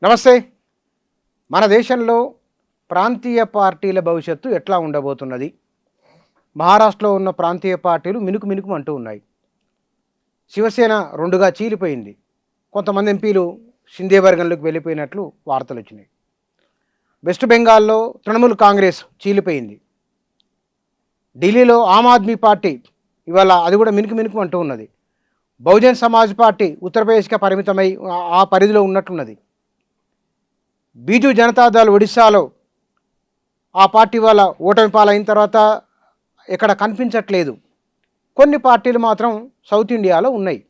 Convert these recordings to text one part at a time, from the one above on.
నమస్తే. మన దేశంలో ప్రాంతీయ పార్టీల భవిష్యత్తు ఎట్లా ఉండబోతున్నది? మహారాష్ట్రలో ఉన్న ప్రాంతీయ పార్టీలు మినుకు మినుకుమంటూ ఉన్నాయి. శివసేన రెండుగా చీలిపోయింది. కొంతమంది ఎంపీలు షిందే వర్గంలోకి వెళ్ళిపోయినట్లు వార్తలు వచ్చినాయి. వెస్ట్ బెంగాల్లో తృణమూల్ కాంగ్రెస్ చీలిపోయింది. ఢిల్లీలో ఆమ్ ఆద్మీ పార్టీ ఇవాళ అది కూడా మినుకు మినుకుమంటూ ఉన్నది. బహుజన్ సమాజ్ పార్టీ ఉత్తరప్రదేశ్కి పరిమితమై ఆ పరిధిలో ఉన్నట్లున్నది. బీజు జనతాదళ్ ఒడిశాలో ఆ పార్టీ వాళ్ళ ఓటమి పాలైన తర్వాత ఎక్కడ కనిపించట్లేదు. కొన్ని పార్టీలు మాత్రం సౌత్ ఇండియాలో ఉన్నాయి.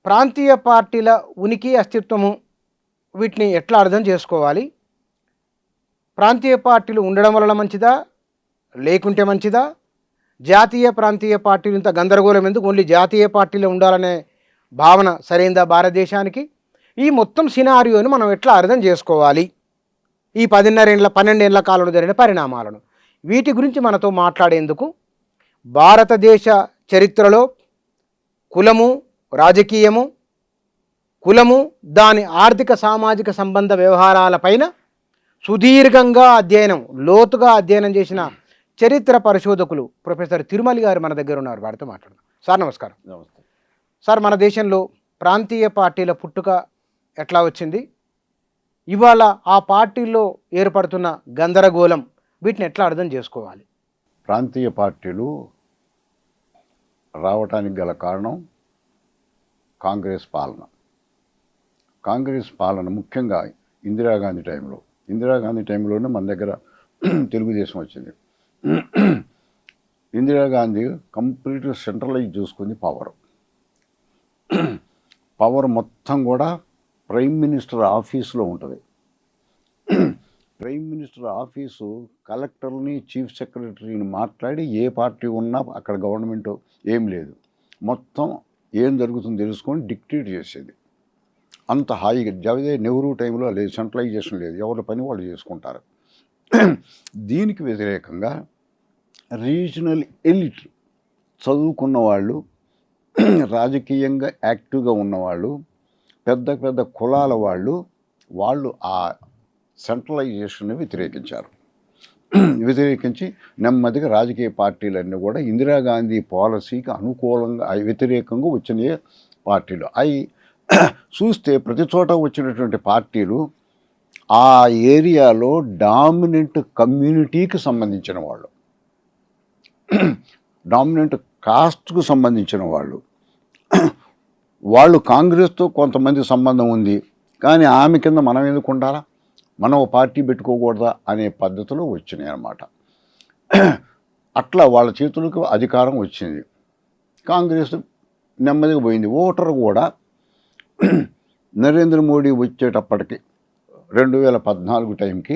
ప్రాంతీయ పార్టీల ఉనికి అస్తిత్వము వీటిని ఎట్లా అర్థం చేసుకోవాలి? ప్రాంతీయ పార్టీలు ఉండడం వలన మంచిదా లేకుంటే మంచిదా? జాతీయ ప్రాంతీయ పార్టీలు ఇంత గందరగోళం ఎందుకు? ఓన్లీ జాతీయ పార్టీలు ఉండాలనే భావన సరైందా భారతదేశానికి? ఈ మొత్తం సినారియోని మనం ఎట్లా అర్థం చేసుకోవాలి? ఈ 12 ఏళ్ల కాలంలో జరిగిన పరిణామాలను వీటి గురించి మనతో మాట్లాడేందుకు భారతదేశ చరిత్రలో కులము, రాజకీయము, కులము దాని ఆర్థిక సామాజిక సంబంధ వ్యవహారాలపైన సుదీర్ఘంగా లోతుగా అధ్యయనం చేసిన చరిత్ర పరిశోధకులు ప్రొఫెసర్ తిరుమలి గారు మన దగ్గర ఉన్నారు. వారితో మాట్లాడదాం. సార్ నమస్కారం. నమస్తే సార్, మన దేశంలో ప్రాంతీయ పార్టీల పుట్టుక ఎట్లా వచ్చింది? ఇవాళ ఆ పార్టీల్లో ఏర్పడుతున్న గందరగోళం వీటిని ఎట్లా అర్థం చేసుకోవాలి? ప్రాంతీయ పార్టీలు రావటానికి గల కారణం కాంగ్రెస్ పాలన ముఖ్యంగా ఇందిరాగాంధీ టైంలోనే మన దగ్గర తెలుగుదేశం వచ్చింది. ఇందిరాగాంధీ కంప్లీట్గా సెంట్రలైజ్ చూసుకుంది పవర్ మొత్తం కూడా ప్రైమ్ మినిస్టర్ ఆఫీసులో ఉంటుంది. ప్రైమ్ మినిస్టర్ ఆఫీసు కలెక్టర్ని, చీఫ్ సెక్రటరీని మాట్లాడి ఏ పార్టీ ఉన్నా అక్కడ గవర్నమెంట్ ఏం లేదు, మొత్తం ఏం జరుగుతుందో తెలుసుకొని డిక్టేట్ చేసేది. అంత హాయిగా అదే నెహ్రూ టైంలో లేదు, సెంట్రలైజేషన్ లేదు, ఎవరి పని వాళ్ళు చేసుకుంటారు. దీనికి వ్యతిరేకంగా రీజనల్ ఎలిట్, చదువుకున్న వాళ్ళు, రాజకీయంగా యాక్టివ్గా ఉన్నవాళ్ళు, పెద్ద పెద్ద కులాల వాళ్ళు ఆ సెంట్రలైజేషన్ని వ్యతిరేకించి నెమ్మదిగా రాజకీయ పార్టీలన్నీ కూడా ఇందిరాగాంధీ పాలసీకి అనుకూలంగా వ్యతిరేకంగా వచ్చిన పార్టీలు అవి చూస్తే ప్రతి చోట వచ్చినటువంటి పార్టీలు ఆ ఏరియాలో డామినెంట్ కమ్యూనిటీకి సంబంధించిన వాళ్ళు, డామినెంట్ కాస్ట్కు సంబంధించిన వాళ్ళు కాంగ్రెస్తో కొంతమంది సంబంధం ఉంది, కానీ ఆమె కింద మనం ఎందుకు ఉండాలా, మనం ఒక పార్టీ పెట్టుకోకూడదా అనే పద్ధతిలో వచ్చినాయి అన్నమాట. అట్లా వాళ్ళ చేతులకు అధికారం వచ్చింది. కాంగ్రెస్ నెమ్మదిగా పోయింది. ఓటర్ కూడా నరేంద్ర మోడీ వచ్చేటప్పటికి 2014 టైంకి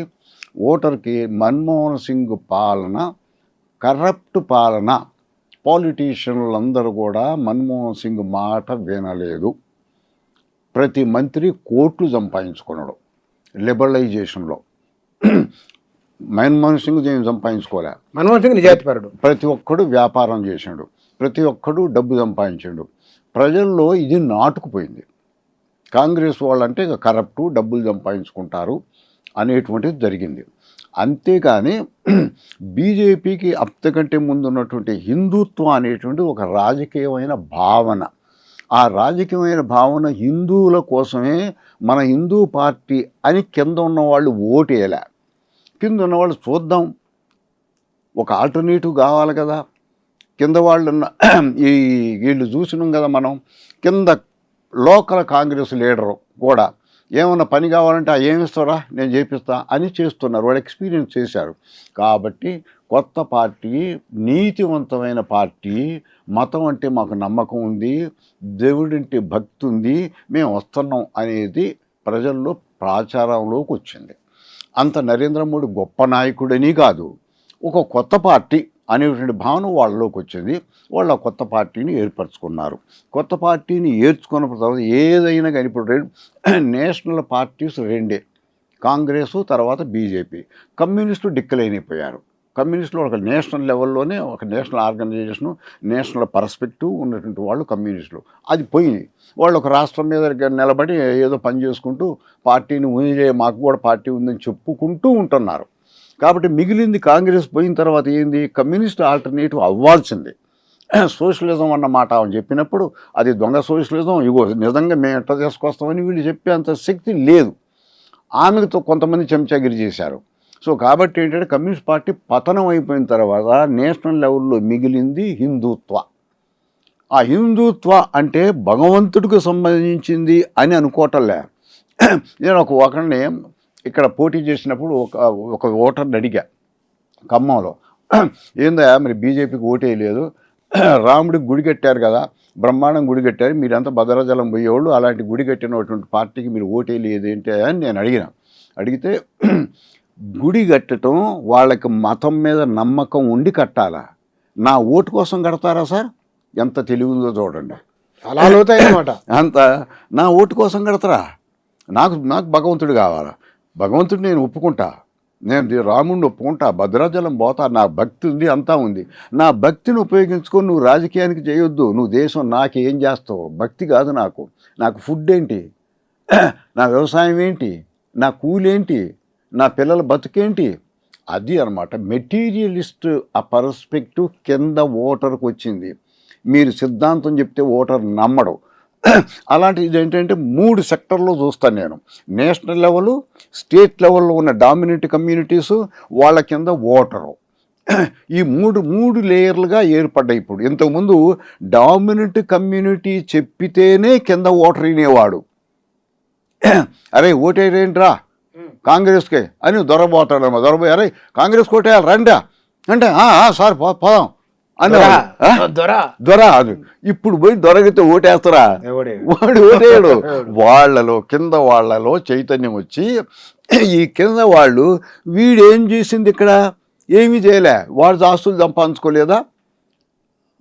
ఓటర్కి మన్మోహన్ సింగ్ పాలన, కరప్ట్ పాలన, పాలిటీషియన్లందరూ కూడా మన్మోహన్ సింగ్ మాట వినలేదు. ప్రతి మంత్రి కోట్లు సంపాదించుకున్నాడు లిబరలైజేషన్లో. మన్మోహన్ సింగ్ సంపాదించుకోలే, మన్మోహన్ సింగ్ నిజాయితీపరుడు. ప్రతి ఒక్కడు వ్యాపారం చేసాడు, ప్రతి ఒక్కడు డబ్బు సంపాదించాడు. ప్రజల్లో ఇది నాటుకుపోయింది. కాంగ్రెస్ వాళ్ళంటే ఇక కరప్టు, డబ్బులు సంపాదించుకుంటారు అనేటువంటిది జరిగింది. అంతేకాని బీజేపీకి అంతకంటే ముందు ఉన్నటువంటి హిందుత్వం అనేటువంటి ఒక రాజకీయమైన భావన, ఆ రాజకీయమైన భావన హిందువుల కోసమే మన హిందూ పార్టీ అని కింద ఉన్నవాళ్ళు ఓటేయలే. కింద ఉన్నవాళ్ళు చూద్దాం, ఒక ఆల్టర్నేటివ్ కావాలి కదా. కింద వాళ్ళు వీళ్ళు చూసినాం కదా మనం, కింద లోకల్ కాంగ్రెస్ లీడరు కూడా ఏమన్నా పని కావాలంటే ఏమిస్తారా, నేను చేపిస్తా అని చేస్తున్నారు. వాళ్ళు ఎక్స్పీరియన్స్ చేశారు. కాబట్టి కొత్త పార్టీ, నీతివంతమైన పార్టీ, మతం అంటే మాకు నమ్మకం ఉంది, దేవుడంటే భక్తి ఉంది, మేము వస్తున్నాం అనేది ప్రజల్లో ప్రచారంలోకి వచ్చింది. అంత నరేంద్ర మోడీ గొప్ప నాయకుడని కాదు, ఒక కొత్త పార్టీ అనేటువంటి భావన వాళ్ళలోకి వచ్చింది. వాళ్ళు ఆ కొత్త పార్టీని ఏర్పరచుకున్నారు. కొత్త పార్టీని ఏర్చుకున్న తర్వాత ఏదైనా కానీ ఇప్పుడు నేషనల్ పార్టీస్ రెండే, కాంగ్రెసు తర్వాత బీజేపీ. కమ్యూనిస్టు డిక్లైన్ అయిపోయారు. కమ్యూనిస్టులు ఒక నేషనల్ లెవెల్లోనే ఒక నేషనల్ ఆర్గనైజేషను, నేషనల్ పర్స్పెక్టివ్ ఉన్నటువంటి వాళ్ళు కమ్యూనిస్టులు. అది పోయింది. వాళ్ళు ఒక రాష్ట్రం మీద నిలబడి ఏదో పని చేసుకుంటూ పార్టీని ఉంది, మాకు కూడా పార్టీ ఉందని చెప్పుకుంటూ ఉంటున్నారు. కాబట్టి మిగిలింది కాంగ్రెస్ పోయిన తర్వాత ఏంది, కమ్యూనిస్ట్ ఆల్టర్నేటివ్ అవ్వాల్సింది. సోషలిజం అన్నమాట అని చెప్పినప్పుడు అది దొంగ సోషలిజం, ఇగో నిజంగా మేము ఎట్లా చేసుకొస్తామని వీళ్ళు చెప్పేంత శక్తి లేదు. ఆమెతో కొంతమంది చెంచాగిరి చేశారు. సో కాబట్టి ఏంటంటే కమ్యూనిస్ట్ పార్టీ పతనం అయిపోయిన తర్వాత నేషనల్ లెవెల్లో మిగిలింది హిందుత్వ. ఆ హిందుత్వ అంటే భగవంతుడికి సంబంధించింది అని అనుకోవటంలే. నేను ఒకరిని ఇక్కడ పోటీ చేసినప్పుడు ఒక ఓటర్ని అడిగా ఖమ్మంలో, ఏందా మరి బీజేపీకి ఓటేయలేదు, రాముడికి గుడి కట్టారు కదా, బ్రహ్మాండం గుడి కట్టారు, మీరంతా భద్రాచలం పోయేవాళ్ళు, అలాంటి గుడి కట్టినటువంటి పార్టీకి మీరు ఓటేయలేదు ఏంటి అని నేను అడిగితే గుడి కట్టడం వాళ్ళకి మతం మీద నమ్మకం ఉండి కట్టాలా, నా ఓటు కోసం కడతారా సార్? ఎంత తెలివిందో చూడండి. అలా లోతైనమాట. అంత నా ఓటు కోసం కడతారా? నాకు భగవంతుడు కావాలా, భగవంతుడు నేను ఒప్పుకుంటా, నేను రాముడిని ఒప్పుకుంటా, భద్రాచలం పోతా, నా భక్తి ఉంది, అంతా ఉంది. నా భక్తిని ఉపయోగించుకొని నువ్వు రాజకీయానికి చేయొద్దు. నువ్వు దేశం నాకేం చేస్తావు? భక్తి కాదు నాకు ఫుడ్ ఏంటి, నా వ్యవసాయం ఏంటి, నా కూలేంటి, నా పిల్లల బతుకేంటి? అది అనమాట మెటీరియలిస్ట్ ఆ పర్స్పెక్టివ్ కింద ఓటర్కి వచ్చింది. మీరు సిద్ధాంతం చెప్తే ఓటర్ నమ్మడు. అలాంటి ఇదేంటంటే 3 సెక్టర్లో చూస్తాను నేను. నేషనల్ లెవెల్, స్టేట్ లెవెల్లో ఉన్న డామినెంట్ కమ్యూనిటీసు, వాళ్ళ కింద ఓటరు. ఈ మూడు లేయర్లుగా ఏర్పడ్డాయి. ఇప్పుడు ఇంతకుముందు డామినెంట్ కమ్యూనిటీ చెప్పితేనే కింద ఓటర్ వినేవాడు. అరే ఓటేరేంట్రా కాంగ్రెస్కే అని దొరబోతాడమ్మా, దొరబోయి అరే కాంగ్రెస్ కోటేయాలి రండా అంటే సార్ పోదాం అని దొర. అది ఇప్పుడు పోయి దొరకితే ఓటేస్తారా? వాడు ఓటేయడు. వాళ్ళలో చైతన్యం వచ్చి ఈ కింద వాళ్ళు వీడేం చేసింది ఇక్కడ ఏమీ చేయలే, వాడు ఆస్తులు సంపాదించుకోలేదా?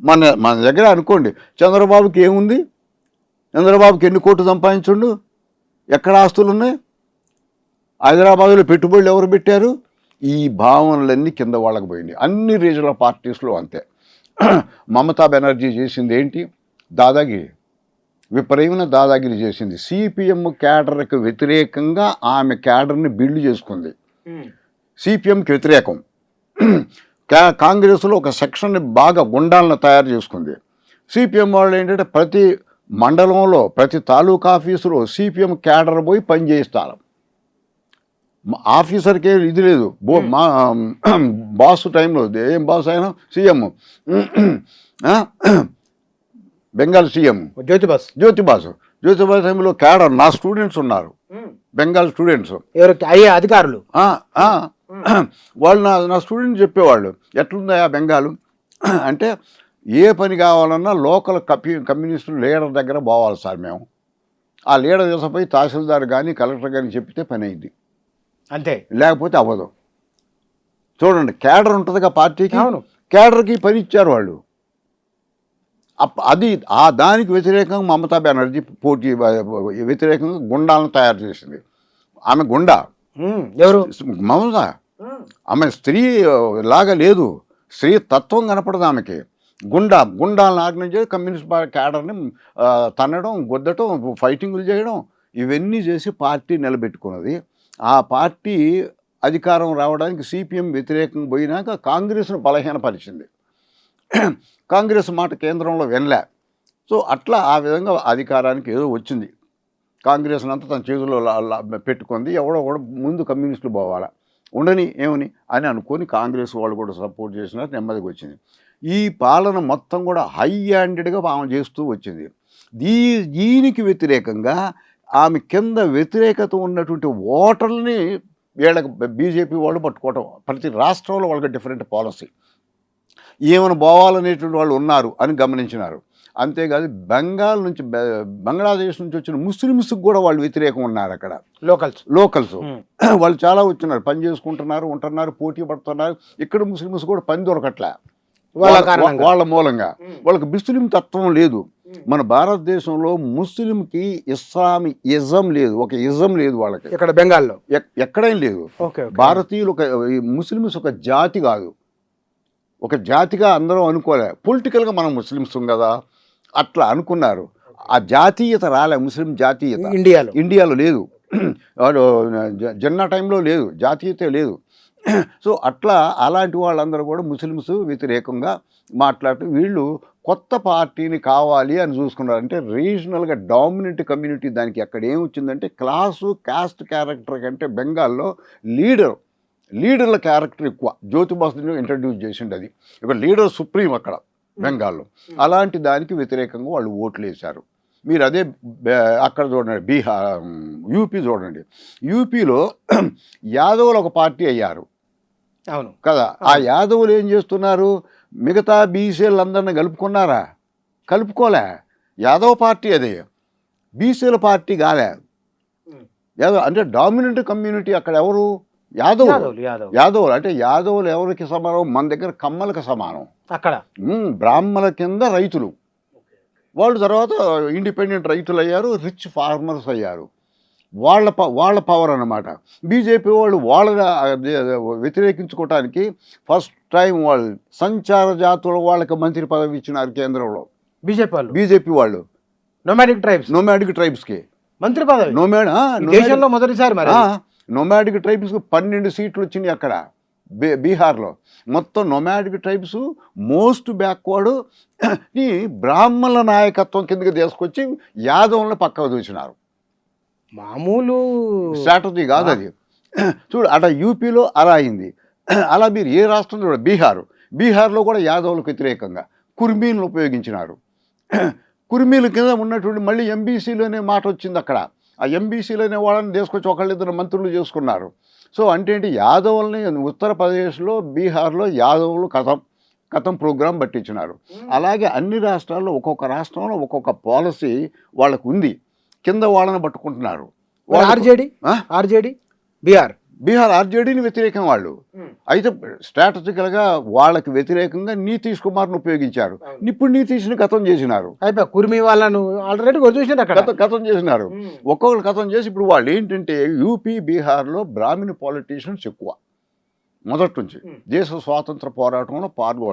మన దగ్గర అనుకోండి, చంద్రబాబుకి ఏముంది, చంద్రబాబుకి ఎన్ని కోట్లు సంపాదించుండు, ఎక్కడ ఆస్తులు ఉన్నాయి, హైదరాబాదులో పెట్టుబడులు ఎవరు పెట్టారు? ఈ భావనలన్నీ కింద వాళ్ళకి పోయింది. అన్ని రీజనల్ పార్టీస్లో అంతే. మమతా బెనర్జీ చేసింది ఏంటి? దాదాగిరి, విపరీతమైన దాదాగిరి చేసింది. సిపిఎం క్యాడర్కి వ్యతిరేకంగా ఆమె క్యాడర్ని బిల్డ్ చేసుకుంది. సిపిఎంకి వ్యతిరేకం. కాంగ్రెస్లో ఒక సెక్షన్ని బాగా గుండాలను తయారు చేసుకుంది. సిపిఎం వాళ్ళు ఏంటంటే ప్రతి మండలంలో ప్రతి తాలూకా ఆఫీసులో సిపిఎం క్యాడర్ పోయి పనిచేస్తారు. ఆఫీసర్కి ఇది లేదు. బాస్ టైంలో ఏం బాస్ అయినా సీఎం, బెంగాల్ సీఎం జ్యోతిబాసు టైంలో క్యాడర్ నా స్టూడెంట్స్ ఉన్నారు, బెంగాల్ స్టూడెంట్స్, అధికారులు. వాళ్ళు నా స్టూడెంట్స్ చెప్పేవాళ్ళు, ఎట్లుందా బెంగాల్ అంటే ఏ పని కావాలన్నా లోకల్ కమ్యూనిస్టు లీడర్ దగ్గర పోవాలి సార్ మేము. ఆ లీడర్ చేసపోయి తహసీల్దార్ కానీ కలెక్టర్ కానీ చెప్పితే పని అయింది, అంతే, లేకపోతే అవ్వదు. చూడండి, క్యాడర్ ఉంటుందిగా పార్టీకి, క్యాడర్కి పని ఇచ్చారు వాళ్ళు. అది దానికి వ్యతిరేకంగా మమతా బెనర్జీ పోటీ వ్యతిరేకంగా గుండాలను తయారు చేసింది. ఆమె గుండా ఎవరు? మమతా. ఆమె స్త్రీ లాగా లేదు, స్త్రీ తత్వం కనపడదు ఆమెకి. గుండాలను ఆర్గనైజ్ చేసి కమ్యూనిస్ట్ క్యాడర్ని తన్నడం, గుద్దటం, ఫైటింగులు చేయడం, ఇవన్నీ చేసి పార్టీ నిలబెట్టుకున్నది. ఆ పార్టీ అధికారం రావడానికి సిపిఎం వ్యతిరేకంగా పోయినాక కాంగ్రెస్ను బలహీనపరిచింది. కాంగ్రెస్ మాట కేంద్రంలో వినలే. సో అట్లా ఆ విధంగా అధికారానికి ఏదో వచ్చింది. కాంగ్రెస్ని అంతా తన చేతుల్లో పెట్టుకుంది. ఎవడో కూడా ముందు కమ్యూనిస్టులు పోవాలా, ఉండని ఏమని అని అనుకొని కాంగ్రెస్ వాళ్ళు కూడా సపోర్ట్ చేసినారు, నెమ్మదిగా వచ్చింది. ఈ పాలన మొత్తం కూడా హై హ్యాండెడ్గా ఆమె చేస్తూ వచ్చింది. దీనికి వ్యతిరేకంగా ఆమె కింద వ్యతిరేకత ఉన్నటువంటి ఓటర్లని వీళ్ళకి బీజేపీ వాళ్ళు పట్టుకోవటం. ప్రతి రాష్ట్రంలో వాళ్ళకి డిఫరెంట్ పాలసీ, ఏమైనా పోవాలనేటువంటి వాళ్ళు ఉన్నారు అని గమనించినారు. అంతేకాదు బంగ్లాదేశ్ నుంచి వచ్చిన ముస్లిమ్స్కి కూడా వాళ్ళు వ్యతిరేకం ఉన్నారు. అక్కడ లోకల్స్ వాళ్ళు చాలా వచ్చినారు, పని చేసుకుంటున్నారు, ఉంటున్నారు, పోటీ పడుతున్నారు. ఇక్కడ ముస్లిమ్స్ కూడా పని దొరకట్లే వాళ్ళ మూలంగా. వాళ్ళకి ముస్లిం తత్వం లేదు. మన భారతదేశంలో ముస్లింకి ఇజం లేదు, ఒక ఇజం లేదు వాళ్ళకి. ఇక్కడ బెంగాల్లో ఎక్కడేం లేదు. భారతీయులు ముస్లిమ్స్ ఒక జాతి కాదు, ఒక జాతిగా అందరం అనుకోలే. పొలిటికల్గా మనం ముస్లిమ్స్ కదా అట్లా అనుకున్నారు. ఆ జాతీయత రాలే, ముస్లిం జాతీయత ఇండియాలో లేదు. వాడు జన్నా టైంలో లేదు, జాతీయత లేదు. సో అట్లా అలాంటి వాళ్ళందరూ కూడా ముస్లిమ్స్ వ్యతిరేకంగా మాట్లాడుతూ వీళ్ళు కొత్త పార్టీని కావాలి అని చూసుకున్నారు. అంటే రీజనల్గా డామినెంట్ కమ్యూనిటీ దానికి అక్కడ ఏమొచ్చిందంటే క్లాసు కాస్ట్ క్యారెక్టర్ కంటే బెంగాల్లో లీడర్ల క్యారెక్టర్ ఎక్కువ. జ్యోతిబాసు ఇంట్రడ్యూస్ చేసిండు అది. ఇక లీడర్ సుప్రీం అక్కడ బెంగాల్లో. అలాంటి దానికి వ్యతిరేకంగా వాళ్ళు ఓట్లు వేశారు. మీరు అదే అక్కడ చూడండి, యూపీ చూడండి. యూపీలో యాదవులు ఒక పార్టీ అయ్యారు. అవును కదా. ఆ యాదవులు ఏం చేస్తున్నారు? మిగతా బీసీలందరినీ కలుపుకున్నారా? కలుపుకోలే. యాదవ్ పార్టీ అదే, బీసీల పార్టీ కాలే. యాదవ్ అంటే డామినెంట్ కమ్యూనిటీ అక్కడ ఎవరు? యాదవులు. అంటే యాదవులు ఎవరికి సమానం? మన దగ్గర కమ్మలకు సమానం. అక్కడ బ్రాహ్మణుల కింద రైతులు వాళ్ళు. తర్వాత ఇండిపెండెంట్ రైతులు అయ్యారు, రిచ్ ఫార్మర్స్ అయ్యారు. వాళ్ళ పవర్ అన్నమాట. బీజేపీ వాళ్ళు వ్యతిరేకించుకోవటానికి ఫస్ట్ టైం వాళ్ళు సంచార జాతుల వాళ్ళకి మంత్రి పదవి ఇచ్చినారు కేంద్రంలో. బీజేపీ వాళ్ళు నోమాడిక్ ట్రైబ్స్కి మంత్రి పదవి. నోమాడిక్ ట్రైబ్స్కి 12 సీట్లు వచ్చినాయి అక్కడ బీహార్లో. మొత్తం నోమాడిక్ ట్రైబ్స్ మోస్ట్ బ్యాక్వర్డ్ ఈ బ్రాహ్మణుల నాయకత్వం కిందకి తీసుకొచ్చి యాదవులను పక్కకు దూచినారు. మామూలు స్ట్రాటజీ కాదు అది. చూడు అట యూపీలో అలా అయింది. అలా మీరు ఏ రాష్ట్రం చూడ, బీహార్లో కూడా యాదవులకు వ్యతిరేకంగా కుర్మీలను ఉపయోగించినారు. కుర్మీల కింద ఉన్నటువంటి మళ్ళీ ఎంబీసీలు అనే మాట వచ్చింది అక్కడ. ఆ ఎంబీసీలు అనే వాళ్ళని తీసుకొచ్చి ఒకళ్ళిద్దరు మంత్రులు చేసుకున్నారు. సో అంటే ఏంటి, యాదవుల్ని ఉత్తరప్రదేశ్లో బీహార్లో యాదవులు కథం ప్రోగ్రాం పట్టించినారు. అలాగే అన్ని రాష్ట్రాల్లో ఒక్కొక్క రాష్ట్రంలో ఒక్కొక్క పాలసీ వాళ్ళకు ఉంది. కింద వాళ్ళని పట్టుకుంటున్నారు. బీహార్ ఆర్జేడీని వ్యతిరేకం వాళ్ళు. అయితే స్ట్రాటజికల్గా వాళ్ళకి వ్యతిరేకంగా నితీష్ కుమార్ను ఉపయోగించారు. ఇప్పుడు నితీష్ని కథం చేసినారు. కుర్మీ వాళ్ళను ఆల్రెడీ కథం చేసినారు. ఒక్కొక్కరు కథం చేసి ఇప్పుడు వాళ్ళు ఏంటంటే యూపీ బీహార్లో బ్రాహ్మణ పాలిటీషియన్స్ ఎక్కువ. మొదటి నుంచి దేశ స్వాతంత్ర పోరాటంలో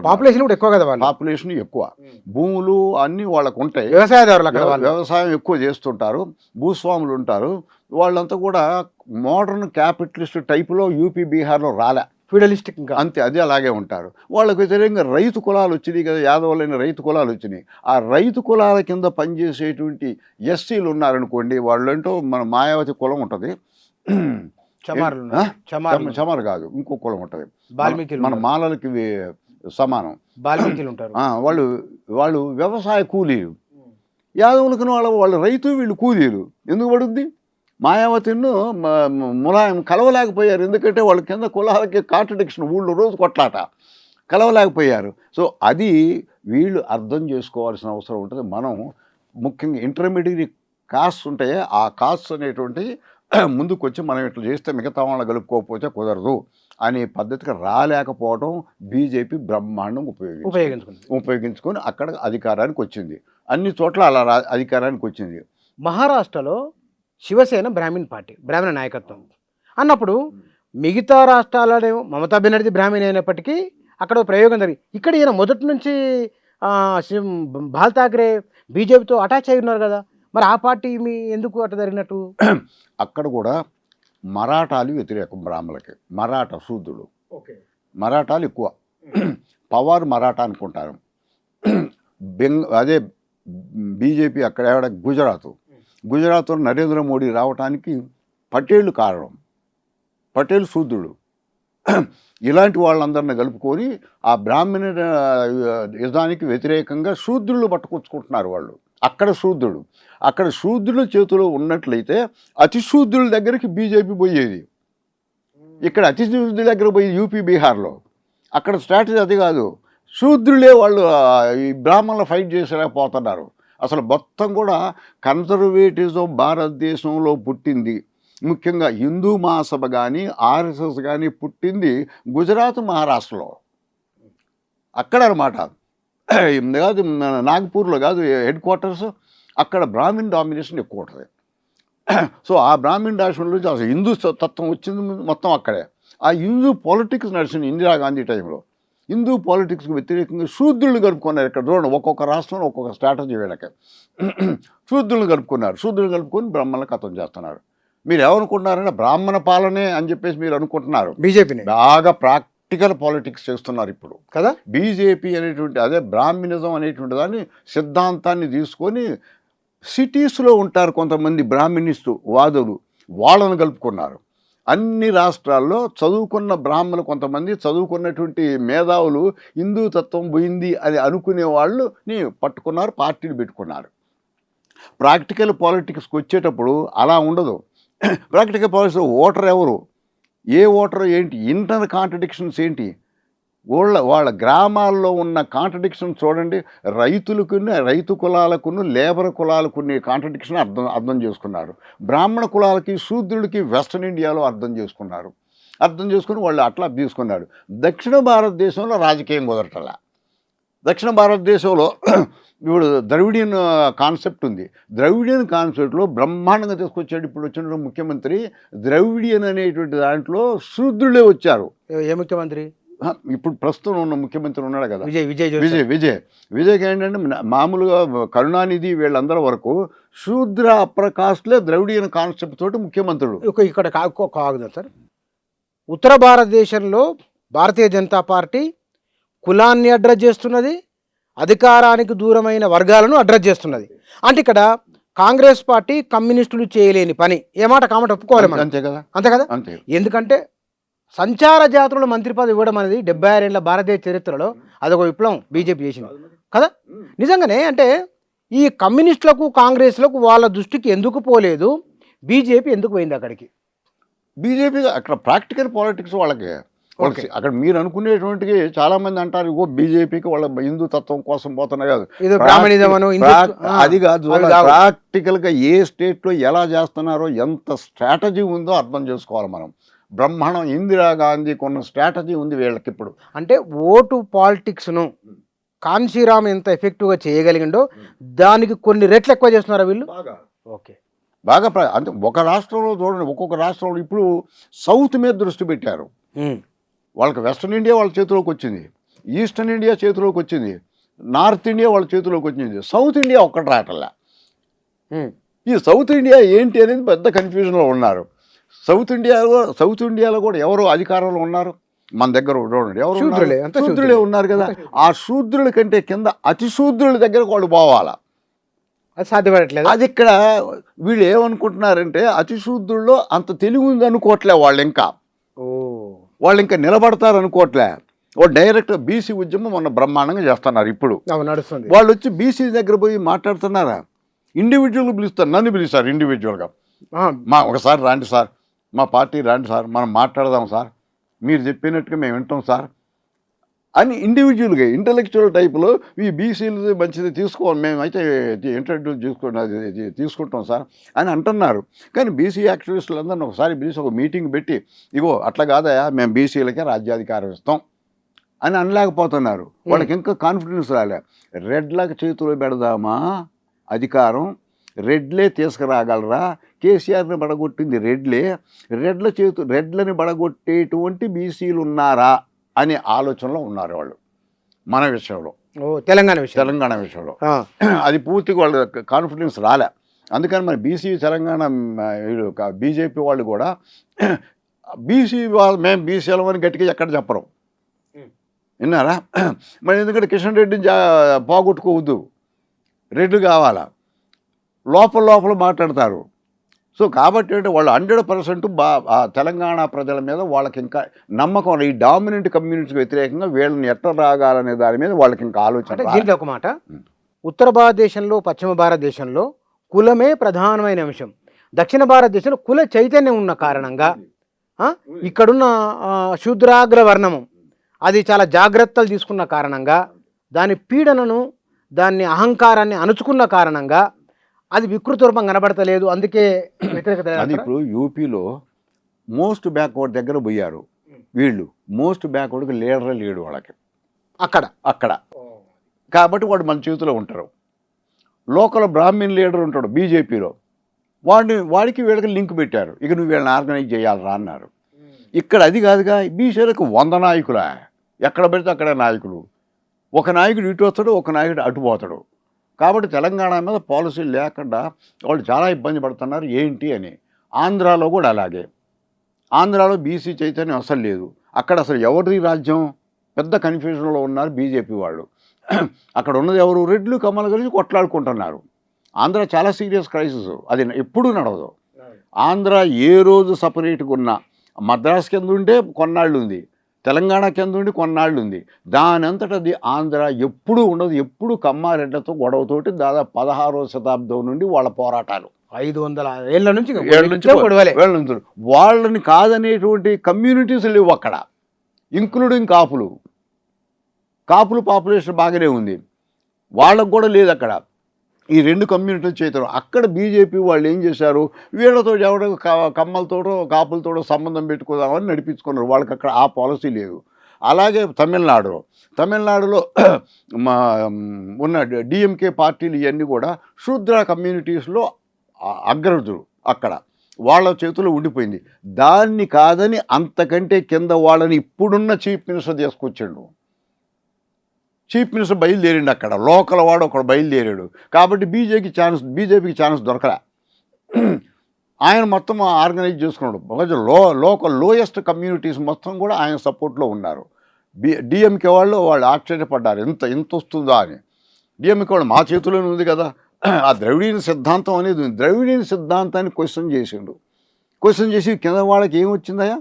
పాపులేషన్ ఎక్కువ. భూములు అన్నీ వాళ్ళకు ఉంటాయి. వ్యవసాయం ఎక్కువ చేస్తుంటారు. భూస్వాములు ఉంటారు. వాళ్ళంతా కూడా మోడర్న్ క్యాపిటలిస్ట్ టైపులో యూపీ బీహార్లో రాలే, ఫీడలిస్టిక్ అంతే. అది అలాగే ఉంటారు. వాళ్ళకు వ్యతిరేకంగా రైతు కులాలు వచ్చినాయి కదా, యాదవులైన రైతు కులాలు వచ్చినాయి. ఆ రైతు కులాల కింద పనిచేసేటువంటి ఎస్సీలు ఉన్నారనుకోండి, వాళ్ళంటూ మన మాయావతి కులం ఉంటుంది. చమార్ కాదు, ఇంకో కులం ఉంటుంది, మన మాలలకి సమానం. వాళ్ళు వ్యవసాయ కూలీలు. యాదవులకు వాళ్ళు రైతు, వీళ్ళు కూలీలు. ఎందుకు పడుద్ది? మాయావతిను ములాయం కలవలేకపోయారు. ఎందుకంటే వాళ్ళ కింద కులాలకి కాంట్రడిక్షన్, ఊళ్ళో రోజు కొట్లాట, కలవలేకపోయారు. సో అది వీళ్ళు అర్థం చేసుకోవాల్సిన అవసరం ఉంటుంది. మనం ముఖ్యంగా ఇంటర్మీడియట్ కాస్ట్ ఉంటాయి, ఆ కాస్ట్ అనేటువంటి ముందుకు వచ్చి మనం ఇట్లా చేస్తే మిగతా వాళ్ళని కలుపుకోకపోతే కుదరదు అనే పద్ధతికి రాలేకపోవడం బీజేపీ బ్రహ్మాండం ఉపయోగించుకొని అక్కడ అధికారానికి వచ్చింది. అన్ని చోట్ల అలా అధికారానికి వచ్చింది. మహారాష్ట్రలో శివసేన బ్రాహ్మణ్ పార్టీ, బ్రాహ్మణ నాయకత్వం అన్నప్పుడు మిగతా రాష్ట్రాలనేమో మమతా బెనర్జీ బ్రాహ్మణి అయినప్పటికీ అక్కడ ప్రయోగం జరిగింది. ఇక్కడ ఈయన మొదటి నుంచి బాల్ ఠాక్రే బీజేపీతో అటాచ్ అయి ఉన్నారు కదా, మరి ఆ పార్టీ మీ ఎందుకు అట్లా జరిగినట్టు? అక్కడ కూడా మరాఠాలు వ్యతిరేకం బ్రాహ్మణులకి. మరాఠా శూద్రుడు, మరాఠాలు ఎక్కువ. పవార్ మరాఠా అనుకుంటారు. అదే బీజేపీ అక్కడ గుజరాత్లో నరేంద్ర మోడీ రావడానికి పటేళ్ళు కారణం. పటేల్ శూద్రుడు. ఇలాంటి వాళ్ళందరినీ కలుపుకొని ఆ బ్రాహ్మణ యుద్ధానికి వ్యతిరేకంగా శూద్రులు పట్టుకొచ్చుకుంటున్నారు వాళ్ళు. అక్కడ శూద్రుల చేతిలో ఉన్నట్లయితే అతిశూద్రుల దగ్గరికి బీజేపీ పోయేది. ఇక్కడ అతిశూద్రుల దగ్గర పోయి యూపీ బీహార్లో అక్కడ స్ట్రాటజీ అది కాదు. శూద్రులే వాళ్ళు ఈ బ్రాహ్మణులు ఫైట్ చేసేలేకపోతున్నారు. అసలు మొత్తం కూడా కన్జర్వేటిజం భారతదేశంలో పుట్టింది. ముఖ్యంగా హిందూ మహాసభ కానీ ఆర్ఎస్ఎస్ కానీ పుట్టింది గుజరాత్, మహారాష్ట్రలో. అక్కడ అన్నమాట. కాదు నాగ్పూర్లో కాదు హెడ్ క్వార్టర్స్. అక్కడ బ్రాహ్మిన్ డామినేషన్ ఎక్కువ ఉంటుంది. సో ఆ బ్రాహ్మిన్ డామినేషన్ నుంచి అసలు హిందూ తత్వం వచ్చింది మొత్తం అక్కడే. ఆ హిందూ పాలిటిక్స్ నడిచింది ఇందిరాగాంధీ టైంలో. హిందూ పాలిటిక్స్కి వ్యతిరేకంగా శూద్రులను కలుపుకున్నారు. ఇక్కడ చూడండి, ఒక్కొక్క రాష్ట్రంలో ఒక్కొక్క స్ట్రాటజీ వీళ్ళకి. శూద్రులను కలుపుకున్నారు, శూద్రులను కలుపుకొని బ్రాహ్మణులను ఖతం చేస్తున్నారు. మీరు ఏమనుకుంటున్నారంటే బ్రాహ్మణ పాలనే అని చెప్పేసి మీరు అనుకుంటున్నారు. బీజేపీని బాగా ప్రాక్టికల్ పాలిటిక్స్ చేస్తున్నారు ఇప్పుడు కదా. బీజేపీ అనేటువంటి అదే బ్రాహ్మణిజం అనేటువంటి దాన్ని సిద్ధాంతాన్ని తీసుకొని సిటీస్లో ఉంటారు కొంతమంది బ్రాహ్మణిస్టు వాదులు, వాళ్ళను కలుపుకున్నారు. అన్ని రాష్ట్రాల్లో చదువుకున్న బ్రాహ్మణులు కొంతమంది, చదువుకున్నటువంటి మేధావులు హిందూ తత్వం పోయింది అని అనుకునే వాళ్ళని పట్టుకున్నారు, పార్టీలు పెట్టుకున్నారు. ప్రాక్టికల్ పాలిటిక్స్కి వచ్చేటప్పుడు అలా ఉండదు. ప్రాక్టికల్ పాలిటిక్స్ ఓటర్ ఎవరు, ఏ ఓటర్ ఏంటి, ఇంటర్నల్ కాంట్రడిక్షన్స్ ఏంటి, వాళ్ళ గ్రామాల్లో ఉన్న కాంట్రడిక్షన్ చూడండి. రైతు కులాలకును లేబర్ కులాలకున్న కాంట్రడిక్షన్ అర్థం చేసుకున్నారు. బ్రాహ్మణ కులాలకి శూద్రులకి వెస్ట్రన్ ఇండియాలో అర్థం చేసుకుని వాళ్ళు అట్లా తీసుకున్నారు. దక్షిణ భారతదేశంలో రాజకీయం కుదరటలా. దక్షిణ భారతదేశంలో ఇప్పుడు ద్రవిడియన్ కాన్సెప్ట్ ఉంది. ద్రవిడియన్ కాన్సెప్ట్లో బ్రహ్మాండంగా తీసుకొచ్చాడు ఇప్పుడు వచ్చిన ముఖ్యమంత్రి. ద్రవిడియన్ అనేటువంటి దాంట్లో శూద్రులే వచ్చారు. ఏ ముఖ్యమంత్రి? ఇప్పుడు ప్రస్తుతం ఉన్న ముఖ్యమంత్రి ఉన్నాడు కదా, విజయ్ ఏంటంటే మామూలుగా కరుణానిధి వీళ్ళందరి వరకు శూద్ర అప్పర్ కాస్ట్లే ద్రవిడియన్ కాన్సెప్ట్ తోటి ముఖ్యమంత్రులు. ఇక్కడ కాగుదాం సార్. ఉత్తర భారతదేశంలో భారతీయ జనతా పార్టీ కులాన్ని అడ్రస్ చేస్తున్నది, అధికారానికి దూరమైన వర్గాలను అడ్రస్ చేస్తున్నది. అంటే ఇక్కడ కాంగ్రెస్ పార్టీ కమ్యూనిస్టులు చేయలేని పని ఏమాట కామాట ఒప్పుకోవాలి మనం. అంతే కదా. ఎందుకంటే సంచార జాతుల మంత్రి పదవి ఇవ్వడం అనేది 76 ఏళ్ల భారతదేశ చరిత్రలో అదొక విప్లవం బీజేపీ చేసింది కదా. నిజంగానే అంటే ఈ కమ్యూనిస్టులకు కాంగ్రెస్లకు వాళ్ళ దృష్టికి ఎందుకు పోలేదు, బీజేపీ ఎందుకు పోయింది అక్కడికి? బీజేపీ అక్కడ ప్రాక్టికల్ పాలిటిక్స్ వాళ్ళకి అక్కడ మీరు అనుకునేటువంటివి చాలా మంది అంటారు, ఇగో బీజేపీకి వాళ్ళ హిందూ తత్వం కోసం పోతున్నారు కాదు, అది కాదు. ప్రాక్టికల్ గా ఏ స్టేట్ లో ఎలా చేస్తున్నారో ఎంత స్ట్రాటజీ ఉందో అర్థం చేసుకోవాలి మనం. బ్రహ్మాండం ఇందిరాగాంధీ కొన్న స్ట్రాటజీ ఉంది వీళ్ళకి ఇప్పుడు. అంటే ఓటు పాలిటిక్స్ను కాన్షీరామ్ ఎంత ఎఫెక్టివ్గా చేయగలిగిండో దానికి కొన్ని రెట్లు ఎక్కువ చేస్తున్నారా వీళ్ళు? ఓకే, బాగా అంటే ఒక రాష్ట్రంలో చూడండి, ఒక్కొక్క రాష్ట్రంలో ఇప్పుడు సౌత్ మీద దృష్టి పెట్టారు. వాళ్ళకి వెస్ట్రన్ ఇండియా వాళ్ళ చేతిలోకి వచ్చింది, ఈస్టర్న్ ఇండియా చేతిలోకి వచ్చింది, నార్త్ ఇండియా వాళ్ళ చేతిలోకి వచ్చింది, సౌత్ ఇండియా ఒక్కటి రావట్లా. ఈ సౌత్ ఇండియా ఏంటి అనేది పెద్ద కన్ఫ్యూజన్లో ఉన్నారు. సౌత్ ఇండియాలో కూడా ఎవరు అధికారంలో ఉన్నారు మన దగ్గర చూడండి, ఎవరు శూద్రులే ఉన్నారు కదా. ఆ శూద్రుల కంటే కింద అతి శూద్రుల దగ్గరకు వాళ్ళు పోవాలా, అది సాధ్యపడట్లేదు. అది ఇక్కడ వీళ్ళు ఏమనుకుంటున్నారంటే అతి శూద్రుల్లో అంత తెలివి ఉంది అనుకోవట్లే వాళ్ళు ఇంకా నిలబడతారు అనుకోవట్లే. వాళ్ళు డైరెక్ట్ బీసీ ఉద్యమం మొన్న బ్రహ్మాండంగా చేస్తున్నారు. ఇప్పుడు వాళ్ళు వచ్చి బీసీ దగ్గర పోయి మాట్లాడుతున్నారా, ఇండివిజువల్గా పిలుస్తారు, నన్ను పిలుస్తారు ఇండివిజువల్గా, ఒకసారి రాండి సార్, మా పార్టీ రాండి సార్, మనం మాట్లాడదాం సార్, మీరు చెప్పినట్టుగా మేము వింటాం సార్ అని ఇండివిజువల్గా ఇంటలెక్చువల్ టైప్లో ఈ బీసీలు మంచిది తీసుకోవాలి, మేమైతే ఇంట్రడ్యూస్ తీసుకుంటాం సార్ అని అంటున్నారు. కానీ బీసీ యాక్టివిస్టులందరినీ ఒకసారి పిలిచి ఒక మీటింగ్ పెట్టి, ఇగో అట్లా కాదయా మేము బీసీలకే రాజ్యాధికారం ఇస్తాం అని అనలేకపోతున్నారు. వాళ్ళకి ఇంకా కాన్ఫిడెన్స్ రాలే. రెడ్లకు చేతులు పెడదామా అధికారం, రెడ్లే తీసుకురాగలరా, కేసీఆర్ని బడగొట్టింది రెడ్లని బడగొట్టేటువంటి బీసీలు ఉన్నారా అనే ఆలోచనలో ఉన్నారు వాళ్ళు మన విషయంలో, తెలంగాణ విషయంలో. అది పూర్తిగా వాళ్ళ కాన్ఫిడెన్స్ రాలే. అందుకని మన తెలంగాణ బీజేపీ వాళ్ళు కూడా మేము బీసీలమని గట్టిగా ఎక్కడ చెప్పరు, విన్నారా? మరి ఎందుకంటే కిషన్ రెడ్డిని పోగొట్టుకోవద్దు, రెడ్లు కావాలా, లోపల మాట్లాడతారు. సో కాబట్టి అంటే వాళ్ళు 100% తెలంగాణ ప్రజల మీద వాళ్ళకి ఇంకా నమ్మకం, ఈ డామినెంట్ కమ్యూనిటీకి వ్యతిరేకంగా వీళ్ళని ఎట్లా రాగాలనే దాని మీద వాళ్ళకి ఇంకా ఆలోచన. దీంట్లో ఒక మాట, ఉత్తర భారతదేశంలో పశ్చిమ భారతదేశంలో కులమే ప్రధానమైన అంశం. దక్షిణ భారతదేశంలో కుల చైతన్యం ఉన్న కారణంగా ఇక్కడున్న శూద్రాగ్ర వర్ణము అది చాలా జాగ్రత్తలు తీసుకున్న కారణంగా, దాని పీడనను దాన్ని అహంకారాన్ని అణుచుకున్న కారణంగా అది వికృత రూపం కనబడతలేదు. అందుకే వ్యతిరేకత. అది ఇప్పుడు యూపీలో మోస్ట్ బ్యాక్వర్డ్ దగ్గర పోయారు వీళ్ళు, మోస్ట్ బ్యాక్వర్డ్కి లీడర్ లేడు వాళ్ళకి అక్కడ కాబట్టి వాడు మన చేతిలో ఉంటారు. లోకల్ బ్రాహ్మణ్ లీడర్ ఉంటాడు బీజేపీలో, వాడికి వీళ్ళకి లింక్ పెట్టారు, ఇక నువ్వు వీళ్ళని ఆర్గనైజ్ చేయాలరా అన్నారు. ఇక్కడ అది కాదుగా, బీసీలకు 100 నాయకులా, ఎక్కడ పెడితే అక్కడే నాయకులు. ఒక నాయకుడు ఇటు వస్తాడు, ఒక నాయకుడు అటు పోతాడు. కాబట్టి తెలంగాణ మీద పాలసీలు లేకుండా వాళ్ళు చాలా ఇబ్బంది పడుతున్నారు ఏంటి అని. ఆంధ్రాలో కూడా అలాగే. ఆంధ్రాలో బీసీ చైతన్యం అసలు లేదు. అక్కడ అసలు ఎవరి రాజ్యం? పెద్ద కన్ఫ్యూజన్లో ఉన్నారు బీజేపీ వాళ్ళు. అక్కడ ఉన్నది ఎవరు? రెడ్లు కమ్మలు కలిసి కొట్లాడుకుంటున్నారు. ఆంధ్ర చాలా సీరియస్ క్రైసిస్. అది ఎప్పుడూ నడవదు. ఆంధ్ర ఏ రోజు సపరేట్గా ఉన్నా, మద్రాసు కింద ఉంటే కొన్నాళ్ళు ఉంది, తెలంగాణ కింద ఉండి కొన్నాళ్ళు ఉంది. దాని అంతటది ఆంధ్ర ఎప్పుడూ ఉండదు. ఎప్పుడు కమ్మారెడ్లతో గొడవతోటి దాదాపు 16వ శతాబ్దం నుండి వాళ్ళ పోరాటాలు. 500 ఏళ్ళ నుంచి వాళ్ళని కాదనేటువంటి కమ్యూనిటీస్ లేవు అక్కడ, ఇంక్లూడింగ్ కాపులు. కాపులు పాపులేషన్ బాగానే ఉంది, వాళ్ళకు కూడా లేదు అక్కడ. ఈ రెండు కమ్యూనిటీలు చేతారు. అక్కడ బీజేపీ వాళ్ళు ఏం చేశారు? వీళ్ళతో ఎవడో కమ్మలతోటో కాపులతోటో సంబంధం పెట్టుకుందామని నడిపించుకున్నారు. వాళ్ళకి అక్కడ ఆ పాలసీ లేదు. అలాగే తమిళనాడులో ఉన్న డిఎంకే పార్టీలు ఇవన్నీ కూడా శూద్ర కమ్యూనిటీస్లో అగ్రజులు అక్కడ, వాళ్ళ చేతుల్లో ఉండిపోయింది. దాన్ని కాదని అంతకంటే కింద వాళ్ళని ఇప్పుడున్న చీఫ్ మినిస్టర్ తీసుకొచ్చాడు. చీఫ్ మినిస్టర్ బయలుదేరిండు, అక్కడ లోకల్ వాడు ఒకడు బయలుదేరాడు. కాబట్టి బీజేపీకి ఛాన్స్ దొరకలే. ఆయన మొత్తం ఆర్గనైజ్ చేసుకున్నాడు. లోకల్ లోయెస్ట్ కమ్యూనిటీస్ మొత్తం కూడా ఆయన సపోర్ట్లో ఉన్నారు. డిఎంకే వాళ్ళు ఆశ్చర్యపడ్డారు, ఇంత వస్తుందా అని. డిఎంకే వాళ్ళు మా చేతిలోనే ఉంది కదా, ఆ ద్రవిడియన్ సిద్ధాంతం అనేది ఉంది. ద్రవిడియన్ సిద్ధాంతాన్ని క్వశ్చన్ చేసి కింద వాళ్ళకి ఏమొచ్చిందయా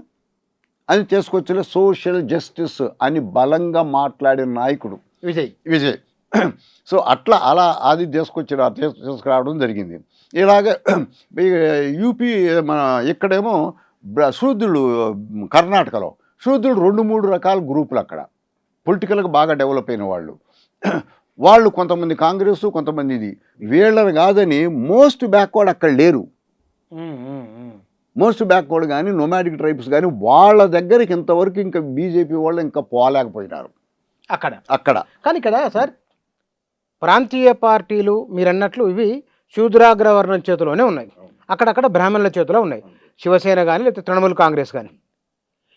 అని తీసుకొచ్చలే. సోషల్ జస్టిస్ అని బలంగా మాట్లాడిన నాయకుడు విజయ్. సో అలా అది తీసుకురావడం జరిగింది. ఇలాగే యూపీ మన ఇక్కడేమో శూద్రులు, కర్ణాటకలో శూద్రులు 2-3 రకాల గ్రూపులు అక్కడ పొలిటికల్గా బాగా డెవలప్ అయిన వాళ్ళు కొంతమంది కాంగ్రెస్, కొంతమంది ఇది. వీళ్ళని కాదని మోస్ట్ బ్యాక్వర్డ్ అక్కడ లేరు. మోస్ట్ బ్యాక్వర్డ్ కానీ నొమాడిక్ ట్రైబ్స్ కానీ వాళ్ళ దగ్గరికి ఇంతవరకు ఇంకా బీజేపీ వాళ్ళు ఇంకా పోలేకపోయినారు అక్కడ. కానీ ఇక్కడ సార్ ప్రాంతీయ పార్టీలు మీరు అన్నట్లు ఇవి శూద్రాగ్రవర్ణం చేతిలోనే ఉన్నాయి, అక్కడక్కడ బ్రాహ్మణుల చేతిలో ఉన్నాయి. శివసేన కానీ లేకపోతే తృణమూల్ కాంగ్రెస్ కానీ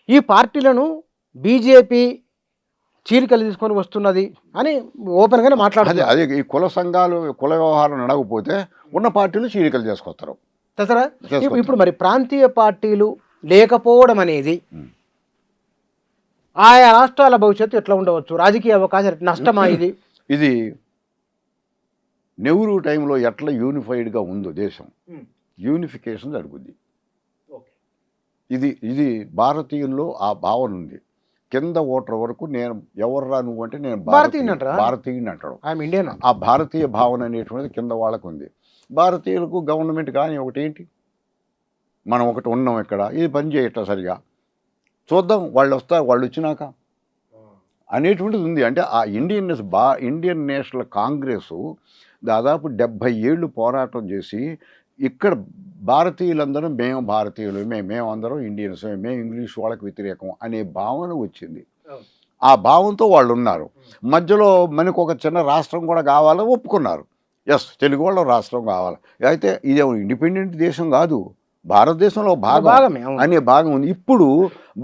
ఈ పార్టీలను బీజేపీ చీలికలు తీసుకొని వస్తున్నది అని ఓపెన్గానే మాట్లాడుతుంది. అదే ఈ కుల సంఘాలు కుల వ్యవహారం నడవకపోతే ఉన్న పార్టీలు చీలికలు చేసుకొస్తారు. ఇప్పుడు మరి ప్రాంతీయ పార్టీలు లేకపోవడం అనేది ఆయా రాష్ట్రాల భవిష్యత్తు ఎట్లా ఉండవచ్చు? రాజకీయ అవకాశాలు నష్టమా? ఇది నెహ్రూ టైంలో ఎట్లా యూనిఫైడ్గా ఉందో దేశం, యూనిఫికేషన్ జరుగుద్ది. ఇది భారతీయుల్లో ఆ భావన ఉంది. కింద ఓటర్ వరకు నేను ఎవర్రా నువ్వు అంటే నేను భారతీయుని అంటాడు. ఆ భారతీయ భావన అనేటువంటిది కింద వాళ్ళకు ఉంది. భారతీయులకు గవర్నమెంట్ కానీ ఒకటి ఏంటి, మనం ఒకటి ఉన్నాం ఇక్కడ, ఇది పని చేయట్లా సరిగా, చూద్దాం వాళ్ళు వస్తారు, వాళ్ళు వచ్చినాక అనేటువంటిది ఉంది. అంటే ఆ ఇండియన్ నేషనల్ కాంగ్రెస్ దాదాపు 70 ఏళ్ళు పోరాటం చేసి ఇక్కడ భారతీయులందరం మేము భారతీయులు, మేమందరం ఇండియన్స్, మేము ఇంగ్లీష్ వాళ్ళకి వ్యతిరేకం అనే భావన వచ్చింది. ఆ భావంతో వాళ్ళు ఉన్నారు. మధ్యలో మనకు ఒక చిన్న రాష్ట్రం కూడా కావాలని ఒప్పుకున్నారు. ఎస్, తెలుగు వాళ్ళ రాష్ట్రం కావాలి. అయితే ఇదేమో ఇండిపెండెంట్ దేశం కాదు, భారతదేశంలో భాగం అనే భాగం ఉంది. ఇప్పుడు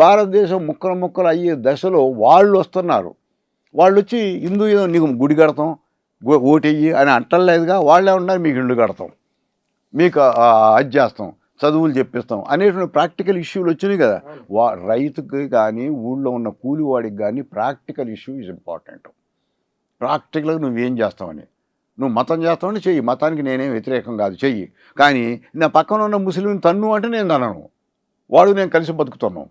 భారతదేశం ముక్కలు అయ్యే దశలో వాళ్ళు వస్తున్నారు. వాళ్ళు వచ్చి హిందూ ఏదో నీకు గుడి కడతాం, ఓటెయ్యి అని అంటలేదుగా. వాళ్ళే ఉన్నారు, మీకు ఇళ్ళు కడతాం, మీకు అది చేస్తాం, చదువులు చెప్పిస్తాం అనేటువంటి ప్రాక్టికల్ ఇష్యూలు వచ్చినాయి కదా. రైతుకి కానీ ఊళ్ళో ఉన్న కూలివాడికి కానీ ప్రాక్టికల్ ఇష్యూ ఈజ్ ఇంపార్టెంట్. ప్రాక్టికల్గా నువ్వేం చేస్తావని, నువ్వు మతం చేస్తావని చెయ్యి, మతానికి నేనేం వ్యతిరేకం కాదు, చెయ్యి. కానీ నా పక్కన ఉన్న ముస్లింని తన్ను అంటే నేను తనను, వాడు నేను కలిసి బతుకుతున్నాం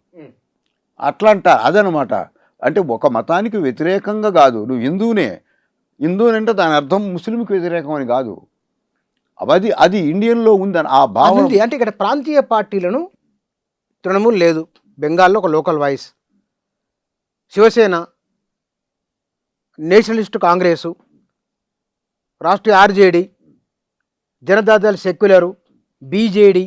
అట్లా అదనమాట. అంటే ఒక మతానికి వ్యతిరేకంగా కాదు, నువ్వు హిందూనంటే దాని అర్థం ముస్లింకి వ్యతిరేకం అని కాదు. అది ఇండియన్లో ఉందని ఆ భావన. అంటే ఇక్కడ ప్రాంతీయ పార్టీలను తృణమూల్ లేదు, బెంగాల్లో ఒక local voice, Shiv Sena, nationalist Congress, Rashtriya RJD, Janata Dal secular, BJD,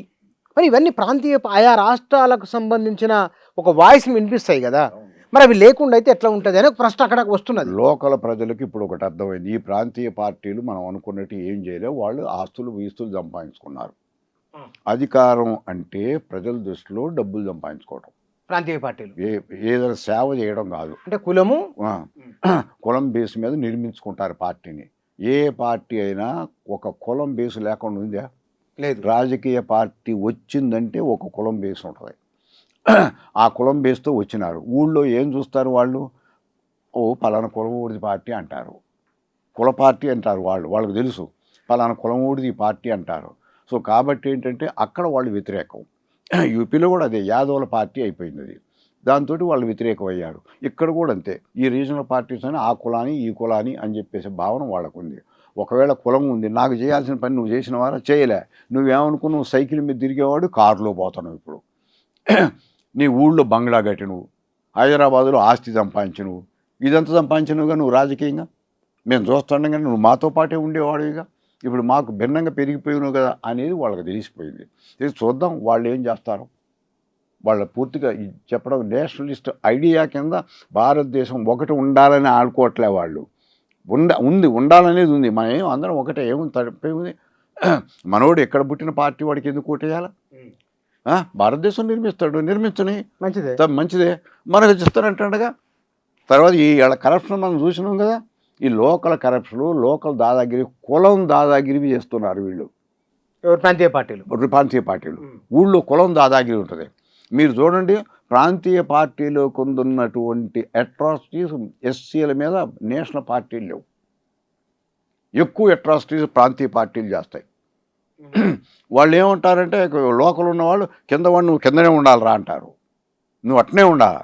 మరి ఇవన్నీ ప్రాంతీయ ఆయా రాష్ట్రాలకు సంబంధించిన ఒక వాయిస్ని వినిపిస్తాయి కదా. మరి అవి లేకుండా అయితే ఎట్లా ఉంటుంది అని ఒక ప్రశ్న అక్కడ వస్తున్నది. లోకల్ ప్రజలకు ఇప్పుడు ఒకటి అర్థమైంది, ఈ ప్రాంతీయ పార్టీలు మనం అనుకున్నట్టు ఏం చేయలేవు, వాళ్ళు వీస్తులు సంపాదించుకున్నారు. అధికారం అంటే ప్రజల దృష్టిలో డబ్బులు సంపాదించుకోవటం. ప్రాంతీయ పార్టీలు ఏదైనా సేవ చేయడం కాదు. అంటే కులము కులం బేస్ మీద నిర్మించుకుంటారు పార్టీని. ఏ పార్టీ అయినా ఒక కులం బేస్ లేకుండా ఉందా? లేదు. రాజకీయ పార్టీ వచ్చిందంటే ఒక కులం బేస్ ఉంటుంది. ఆ కులం బేస్తో వచ్చినారు. ఊళ్ళో ఏం చూస్తారు వాళ్ళు? పలానా కులం ఊడిది పార్టీ అంటారు, కుల పార్టీ అంటారు. వాళ్ళకి తెలుసు పలానా కులం ఊడిది పార్టీ అంటారు. సో కాబట్టి ఏంటంటే అక్కడ వాళ్ళు వ్యతిరేకం. యూపీలో కూడా అదే యాదవుల పార్టీ అయిపోయింది అది. దాంతో వాళ్ళు వ్యతిరేకం అయ్యారు. ఇక్కడ కూడా అంతే. ఈ రీజనల్ పార్టీస్ అని ఆ కులాని ఈ కులాని అని చెప్పేసి భావన వాళ్ళకు ఉంది. ఒకవేళ కులం ఉంది, నాకు చేయాల్సిన పని నువ్వు చేసిన వారా చేయలే, నువ్వేమనుకున్నావు? సైకిల్ మీద తిరిగేవాడు కారులో పోతున్నావు. ఇప్పుడు నీ ఊళ్ళో బంగ్లా కట్టి నువ్వు, హైదరాబాదులో ఆస్తి సంపాదించినవు, ఇదంతా సంపాదించినవుగా నువ్వు రాజకీయంగా. మేము చూస్తుండగా నువ్వు మాతో పాటే ఉండేవాడుగా. ఇప్పుడు మాకు భిన్నంగా పెరిగిపోయినావు కదా అనేది వాళ్ళకి తెలిసిపోయింది. చూద్దాం వాళ్ళు ఏం చేస్తారు. వాళ్ళ పూర్తిగా చెప్పడం నేషనలిస్ట్ ఐడియా కింద భారతదేశం ఒకటి ఉండాలని ఆడుకోవట్లే వాళ్ళు. ఉండాలనేది ఉంది. మనం అందరం ఒకటే, ఏముంది తప్పేముంది? మనోడు ఎక్కడ పుట్టిన పార్టీ వాడికి ఎందుకు ఓటేయాలి? భారతదేశం నిర్మించని మంచిదే మనకు ఇస్తారంటాడుగా. తర్వాత ఈ కరప్షన్ మనం చూసినాం కదా. ఈ లోకల్ కరప్షన్, లోకల్ దాదాగిరి, కులం దాదాగిరి చేస్తున్నారు వీళ్ళు ప్రాంతీయ పార్టీలు. ఊళ్ళో కులం దాదాగిరి ఉంటుంది. మీరు చూడండి, ప్రాంతీయ పార్టీలో కొందున్నటువంటి అట్రాసిటీస్ ఎస్సీల మీద నేషనల్ పార్టీలు లేవు. ఎక్కువ అట్రాసిటీస్ ప్రాంతీయ పార్టీలు చేస్తాయి. వాళ్ళు ఏమంటారంటే లోకల్ ఉన్నవాళ్ళు కిందవాడు నువ్వు కిందనే ఉండాలిరా అంటారు. నువ్వు అట్నే ఉండాలి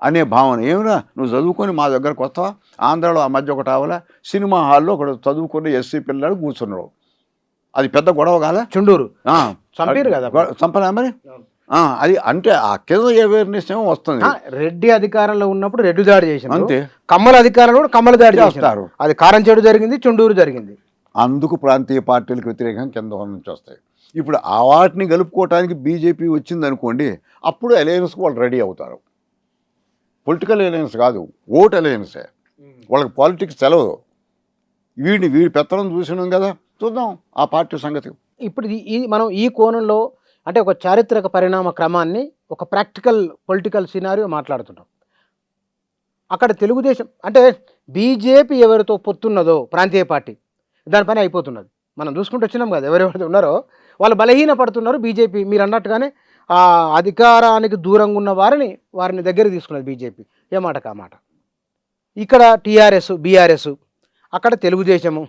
అనే భావన. ఏమిరా నువ్వు చదువుకొని మా దగ్గరకు వస్తావా? ఆంధ్రాలో ఆ మధ్య ఒకటి ఆవలా సినిమా హాల్లో ఒకటి చదువుకుని ఎస్సీ పిల్లలు కూర్చున్నాడు. అది పెద్ద గొడవ కాదా? చుండూరు చంపలే మరి. అది అంటే ఆ కింద అవేర్నెస్ ఏమో వస్తుంది. రెడ్డి అధికారంలో ఉన్నప్పుడు రెడ్డి దాడి చేసిన అంతే, కమ్మల అధికారంలో కూడా కమ్మల దాడి చేస్తారు. అది కారంచేడు జరిగింది, చుండూరు జరిగింది. అందుకు ప్రాంతీయ పార్టీలకు వ్యతిరేకంగా కింద నుంచి వస్తాయి. ఇప్పుడు ఆ వాటిని గలుపుకోవటానికి బీజేపీ వచ్చింది అనుకోండి, అప్పుడు అలయన్స్కి వాళ్ళు రెడీ అవుతారు. పొలిటికల్ అలయన్స్ కాదు, ఓట్ అలయన్సే. వాళ్ళకి పాలిటిక్స్ తెలవదు. వీడి పెత్తనం చూసినాం కదా, చూద్దాం ఆ పార్టీ సంగతి. ఇప్పుడు మనం ఈ కోణంలో అంటే ఒక చారిత్రక పరిణామ క్రమాన్ని, ఒక ప్రాక్టికల్ పొలిటికల్ సినారియో మాట్లాడుతున్నాం. అక్కడ తెలుగుదేశం అంటే బీజేపీ ఎవరితో పొత్తున్నదో ప్రాంతీయ పార్టీ దానిపైన అయిపోతున్నది. మనం చూసుకుంటూ వచ్చినాం కదా, ఎవరెవరైతే ఉన్నారో వాళ్ళు బలహీన పడుతున్నారు. బీజేపీ మీరు అన్నట్టుగానే ఆ అధికారానికి దూరంగా ఉన్న వారిని దగ్గర తీసుకున్నది బీజేపీ. ఏ మాట కా మాట. ఇక్కడ టీఆర్ఎస్, బీఆర్ఎస్, అక్కడ తెలుగుదేశము,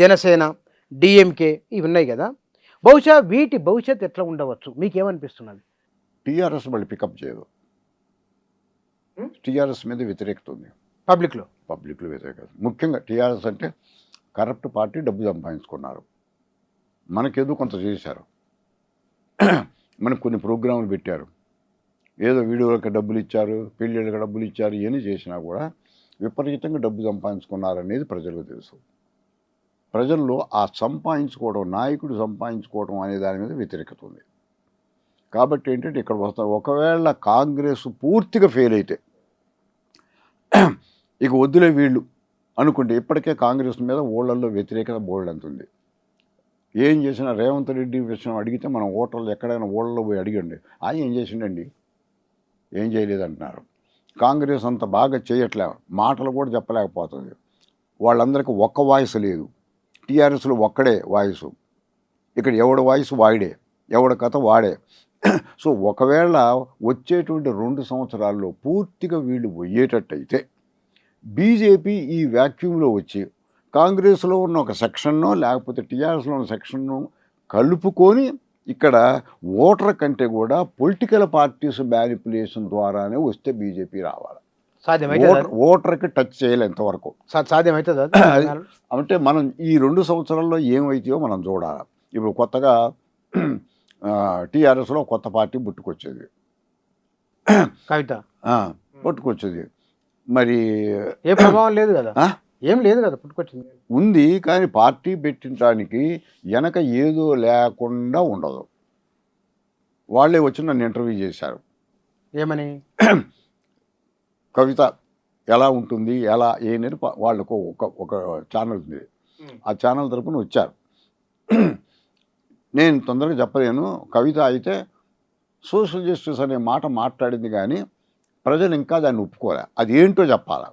జనసేన, డిఎంకే ఇవి ఉన్నాయి కదా. బహుశా వీటి భవిష్యత్తు ఎట్లా ఉండవచ్చు మీకేమనిపిస్తున్నది? టీఆర్ఎస్ మళ్ళీ పికప్ చేయదు. టీఆర్ఎస్ మీద వ్యతిరేకత ఉంది పబ్లిక్లో వ్యతిరేకత. ముఖ్యంగా టీఆర్ఎస్ అంటే కరప్ట్ పార్టీ, డబ్బు సంపాదించుకున్నారు. మనకేదో కొంత చేశారు, మనకు కొన్ని ప్రోగ్రాములు పెట్టారు, ఏదో వీడియోలకు డబ్బులు ఇచ్చారు, పెళ్ళిళ్ళకి డబ్బులు ఇచ్చారు, ఇవన్నీ చేసినా కూడా విపరీతంగా డబ్బు సంపాదించుకున్నారనేది ప్రజలకు తెలుసు. ప్రజల్లో ఆ సంపాదించుకోవడం, నాయకుడు సంపాదించుకోవడం అనే దాని మీద వ్యతిరేకత ఉంది. కాబట్టి ఏంటంటే ఇక్కడ వస్తారు. ఒకవేళ కాంగ్రెస్ పూర్తిగా ఫెయిల్ అయితే ఇక వద్దులే వీళ్ళు అనుకుంటే, ఇప్పటికే కాంగ్రెస్ మీద ఓళ్ళల్లో వ్యతిరేకత బోల్డ్ అంతుంది. ఏం చేసినా రేవంత్ రెడ్డి విషయం అడిగితే మనం ఓటర్లు ఎక్కడైనా ఓళ్ళలో పోయి అడిగండి, ఆయన ఏం చేసిండండి, ఏం చేయలేదంటున్నారు. కాంగ్రెస్ అంత బాగా చేయట్లే, మాటలు కూడా చెప్పలేకపోతుంది. వాళ్ళందరికీ ఒక్క వాయిస్ లేదు. టీఆర్ఎస్లో ఒక్కడే వాయిసు. ఇక్కడ ఎవడి వాయిస్ వాడే, ఎవడి కథ వాడే. సో ఒకవేళ వచ్చేటువంటి 2 సంవత్సరాల్లో పూర్తిగా వీళ్ళు పోయేటట్టయితే బీజేపీ ఈ వ్యాక్యూమ్లో వచ్చి కాంగ్రెస్లో ఉన్న ఒక సెక్షన్నో లేకపోతే టీఆర్ఎస్లో ఉన్న సెక్షన్ను కలుపుకొని ఇక్కడ ఓటర్ కంటే కూడా పొలిటికల్ పార్టీస్ మ్యానిపులేషన్ ద్వారానే వస్తే బీజేపీ రావాలి. ఓటర్కి టచ్ చేయాలి ఎంతవరకు సాధ్యమవుతుంది అంటే మనం ఈ 2 సంవత్సరాల్లో ఏమైతాయో మనం చూడాలి. ఇప్పుడు కొత్తగా టీఆర్ఎస్లో కొత్త పార్టీ పుట్టుకొచ్చేది, కవిత పుట్టుకొచ్చేది. మరి ఏ ప్రభావం లేదు కదా, ఏం లేదు కదా, పుట్టుకొచ్చింది ఉంది. కానీ పార్టీ పెట్టడానికి వెనక ఏదో లేకుండా ఉండదు. వాళ్ళే వచ్చి నన్ను ఇంటర్వ్యూ చేశారు. ఏమని? కవిత ఎలా ఉంటుంది, ఎలా ఏంటని వాళ్ళకు ఒక ఛానల్ ఉంది. ఆ ఛానల్ తరపున వచ్చారు. నేను తొందరగా చెప్పలేను. కవిత అయితే సోషల్ జస్టిస్ అనే మాట మాట్లాడింది కానీ ప్రజలు ఇంకా దాన్ని ఒప్పుకోలే. అది ఏంటో చెప్పాలా,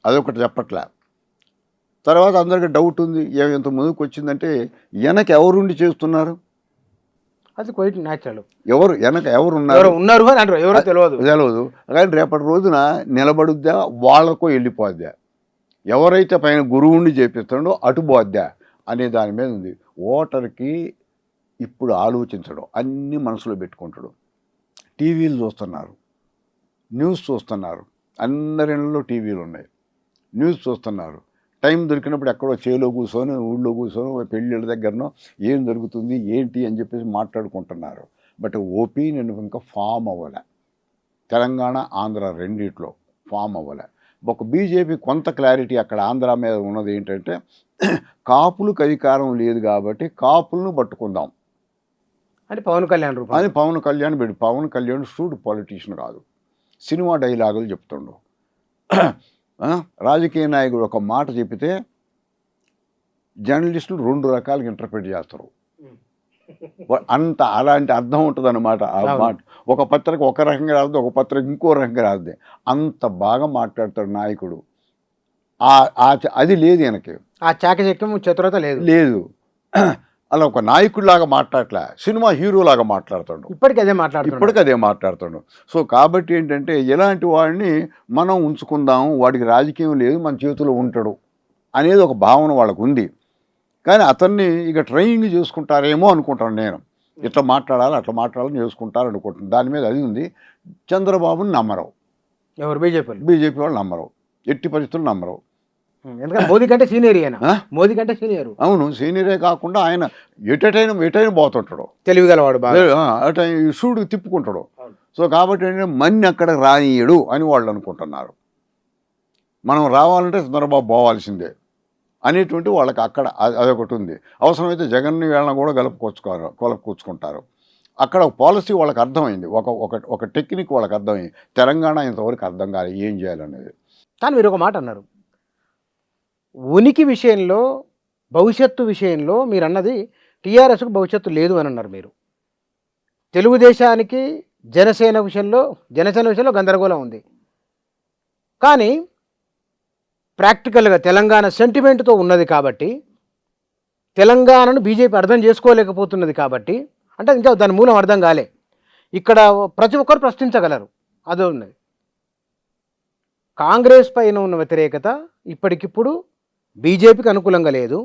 అదొకటి చెప్పట్లే. తర్వాత అందరికీ డౌట్ ఉంది, ఎంత ముందుకు వచ్చిందంటే వెనక ఎవరుండి చేస్తున్నారు, అది క్వైట్ న్యాచురల్. వెనక ఎవరున్నారు ఉన్నారు అని అంటారు, ఎవరో తెలియదు. కానీ రేపటి రోజున నిలబడుద్దా, వాళ్ళకో వెళ్ళిపోద్దా, ఎవరైతే పైన గురువుని చేపిస్తాడో అటు పోద్దా అనే దాని మీద ఉంది. ఓటర్కి ఇప్పుడు ఆలోచించడం, అన్నీ మనసులో పెట్టుకుంటాడు. టీవీలు చూస్తున్నారు, న్యూస్ చూస్తున్నారు, అందరిలో టీవీలు ఉన్నాయి, న్యూస్ చూస్తున్నారు. టైం దొరికినప్పుడు ఎక్కడో చేలో కూర్చొని, ఊళ్ళో కూర్చొని, పెళ్ళిళ్ళ దగ్గరనో ఏం జరుగుతుంది ఏంటి అని చెప్పేసి మాట్లాడుకుంటున్నారు. బట్ ఒపీనియన్ ఇంకా ఫామ్ అవ్వలే. తెలంగాణ ఆంధ్ర రెండిట్లో ఫామ్ అవ్వలే. ఒక బీజేపీ కొంత క్లారిటీ అక్కడ ఆంధ్ర మీద ఉన్నది ఏంటంటే, కాపులకు అధికారం లేదు కాబట్టి కాపులను పట్టుకుందాం అని పవన్ కళ్యాణ్ అని పవన్ కళ్యాణ్ స్టూడ్ పొలిటీషియన్ కాదు, సినిమా డైలాగులు చెప్తుండు. రాజకీయ నాయకుడు ఒక మాట చెప్తే జర్నలిస్టులు 2 రకాలుగా ఇంటర్ప్రిట్ చేస్తారు. అలాంటి అర్థం ఉంటుంది అన్నమాట ఆ మాట. ఒక పత్రిక ఒక రకంగా రాదు, ఒక పత్రిక ఇంకో రకంగా రాదు. అంత బాగా మాట్లాడతాడు నాయకుడు. అది లేదు వెనక్కి, ఆ చాకచక్యం చతురత లేదు. అలా ఒక నాయకుడిలాగా మాట్లాడలే, సినిమా హీరోలాగా మాట్లాడతాడు. ఇప్పటికీ అదే మాట్లాడుతాడు. సో కాబట్టి ఏంటంటే, ఇలాంటి వాడిని మనం ఉంచుకుందాం, వాడికి రాజకీయం లేదు, మన చేతిలో ఉంటాడు అనేది ఒక భావన వాళ్ళకు ఉంది. కానీ అతన్ని ఇక ట్రైనింగ్ చేసుకుంటారేమో అనుకుంటాను నేను. ఇట్లా మాట్లాడాలి అట్లా మాట్లాడాలని చేసుకుంటారు అనుకుంటున్నాను. దాని మీద అది ఉంది. చంద్రబాబుని నమ్మరు, ఎవరు బీజేపీ వాళ్ళు నమ్మరు, ఎట్టి పరిస్థితులు నమ్మరు. ఎందుకంటే మోదీ కంటే సీనియర్. అవును, సీనియరే కాకుండా ఆయన ఎటైనా పోతుంటాడు, తెలివిగలవాడు, అట సూడుకు తిప్పుకుంటాడు. సో కాబట్టి ఏంటంటే మన్ని అక్కడ రానీయడు అని వాళ్ళు అనుకుంటున్నారు. మనం రావాలంటే చంద్రబాబు పోవాల్సిందే అనేటువంటి వాళ్ళకి అక్కడ అదొకటి ఉంది. అవసరమైతే జగన్ని వేళన కూడా కలుపుకొచ్చుకుంటారు. అక్కడ పాలసీ వాళ్ళకి అర్థమైంది, ఒక టెక్నిక్ వాళ్ళకి అర్థమైంది. తెలంగాణ ఇంతవరకు అర్థం కాలేదు ఏం చేయాలనేది. కానీ మీరు ఒక మాట అన్నారు, ఉనికి విషయంలో, భవిష్యత్తు విషయంలో మీరు అన్నది టీఆర్ఎస్కు భవిష్యత్తు లేదు అని అన్నారు మీరు. తెలుగుదేశానికి జనసేన విషయంలో గందరగోళం ఉంది. కానీ ప్రాక్టికల్గా తెలంగాణ సెంటిమెంట్తో ఉన్నది కాబట్టి, తెలంగాణను బీజేపీ అర్థం చేసుకోలేకపోతున్నది కాబట్టి, అంటే ఇంకా దాని మూలం అర్థం కాలే. ఇక్కడ ప్రతి ఒక్కరు ప్రశ్నించగలరు, అదే ఉన్నది. కాంగ్రెస్ పైన ఉన్న వ్యతిరేకత ఇప్పటికిప్పుడు బీజేపీకి అనుకూలంగా లేదు.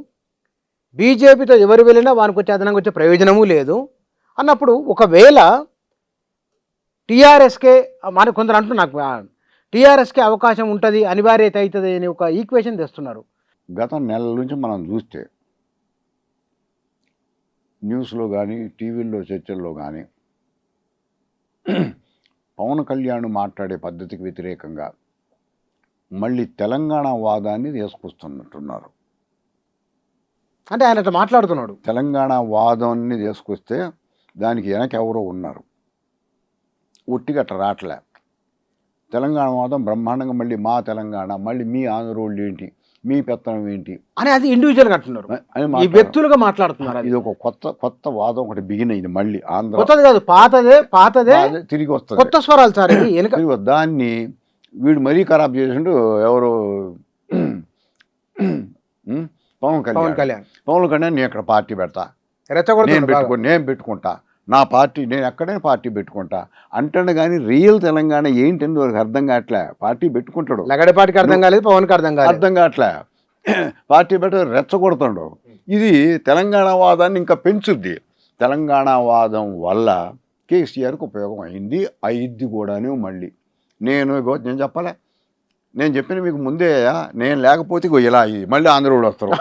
బీజేపీతో ఎవరు వెళ్ళినా వానికి వచ్చే అదనంగా వచ్చే ప్రయోజనమూ లేదు అన్నప్పుడు, ఒకవేళ టీఆర్ఎస్కే మన కొందరు అంటున్నారు, నాకు టీఆర్ఎస్కే అవకాశం ఉంటుంది, అనివార్యత అవుతుంది అని ఒక ఈక్వేషన్ తెస్తున్నారు. గత నెలల నుంచి మనం చూస్తే న్యూస్లో కానీ టీవీల్లో చర్చల్లో కానీ పవన్ కళ్యాణ్ మాట్లాడే పద్ధతికి వ్యతిరేకంగా మళ్ళీ తెలంగాణ వాదాన్ని తీసుకొస్తున్నట్టున్నారు. అంటే ఆయన అట్లా మాట్లాడుతున్నాడు. తెలంగాణ వాదాన్ని తీసుకొస్తే దానికి వెనక ఎవరో ఉన్నారు, ఒట్టిగా అట్లా రావట్లే. తెలంగాణ వాదం బ్రహ్మాండంగా మళ్ళీ మా తెలంగాణ, మళ్ళీ మీ ఆంధ్రోళ్ళు ఏంటి, మీ పెత్తనం ఏంటి అని అది ఇండివిజువల్గా అంటున్నారు, ఈ వ్యక్తులుగా మాట్లాడుతున్నారు. ఇది ఒక కొత్త వాదం ఒకటి బిగిన్ అయింది మళ్ళీ. ఆంధ్ర కొత్తది కాదు, పాతదే తిరిగి వస్తుంది, కొత్త స్వరాలు సార్. దాన్ని వీడు మరీ ఖరాబ్ చేసిండు ఎవరు, పవన్ కళ్యాణ్. నేను అక్కడ పార్టీ పెడతా, నేను పెట్టుకుంటా, నా పార్టీ నేను ఎక్కడైనా పార్టీ పెట్టుకుంటా అంటాడు. కానీ రియల్ తెలంగాణ ఏంటని వారికి అర్థం కావట్లే. పార్టీ పెట్టుకుంటాడు, లగడపాటికి అర్థం కాలేదు, పవన్కి అర్థం కావట్లే. పార్టీ పెట్ట రెచ్చగొడుతాడు. ఇది తెలంగాణ వాదాన్ని ఇంకా పెంచుద్ది. తెలంగాణ వాదం వల్ల కేసీఆర్కి ఉపయోగం అయింది కూడాను. మళ్ళీ నేను చెప్పాలా, నేను చెప్పిన మీకు ముందే, నేను లేకపోతే ఇలా మళ్ళీ ఆంధ్రోళ్ళు వస్తారు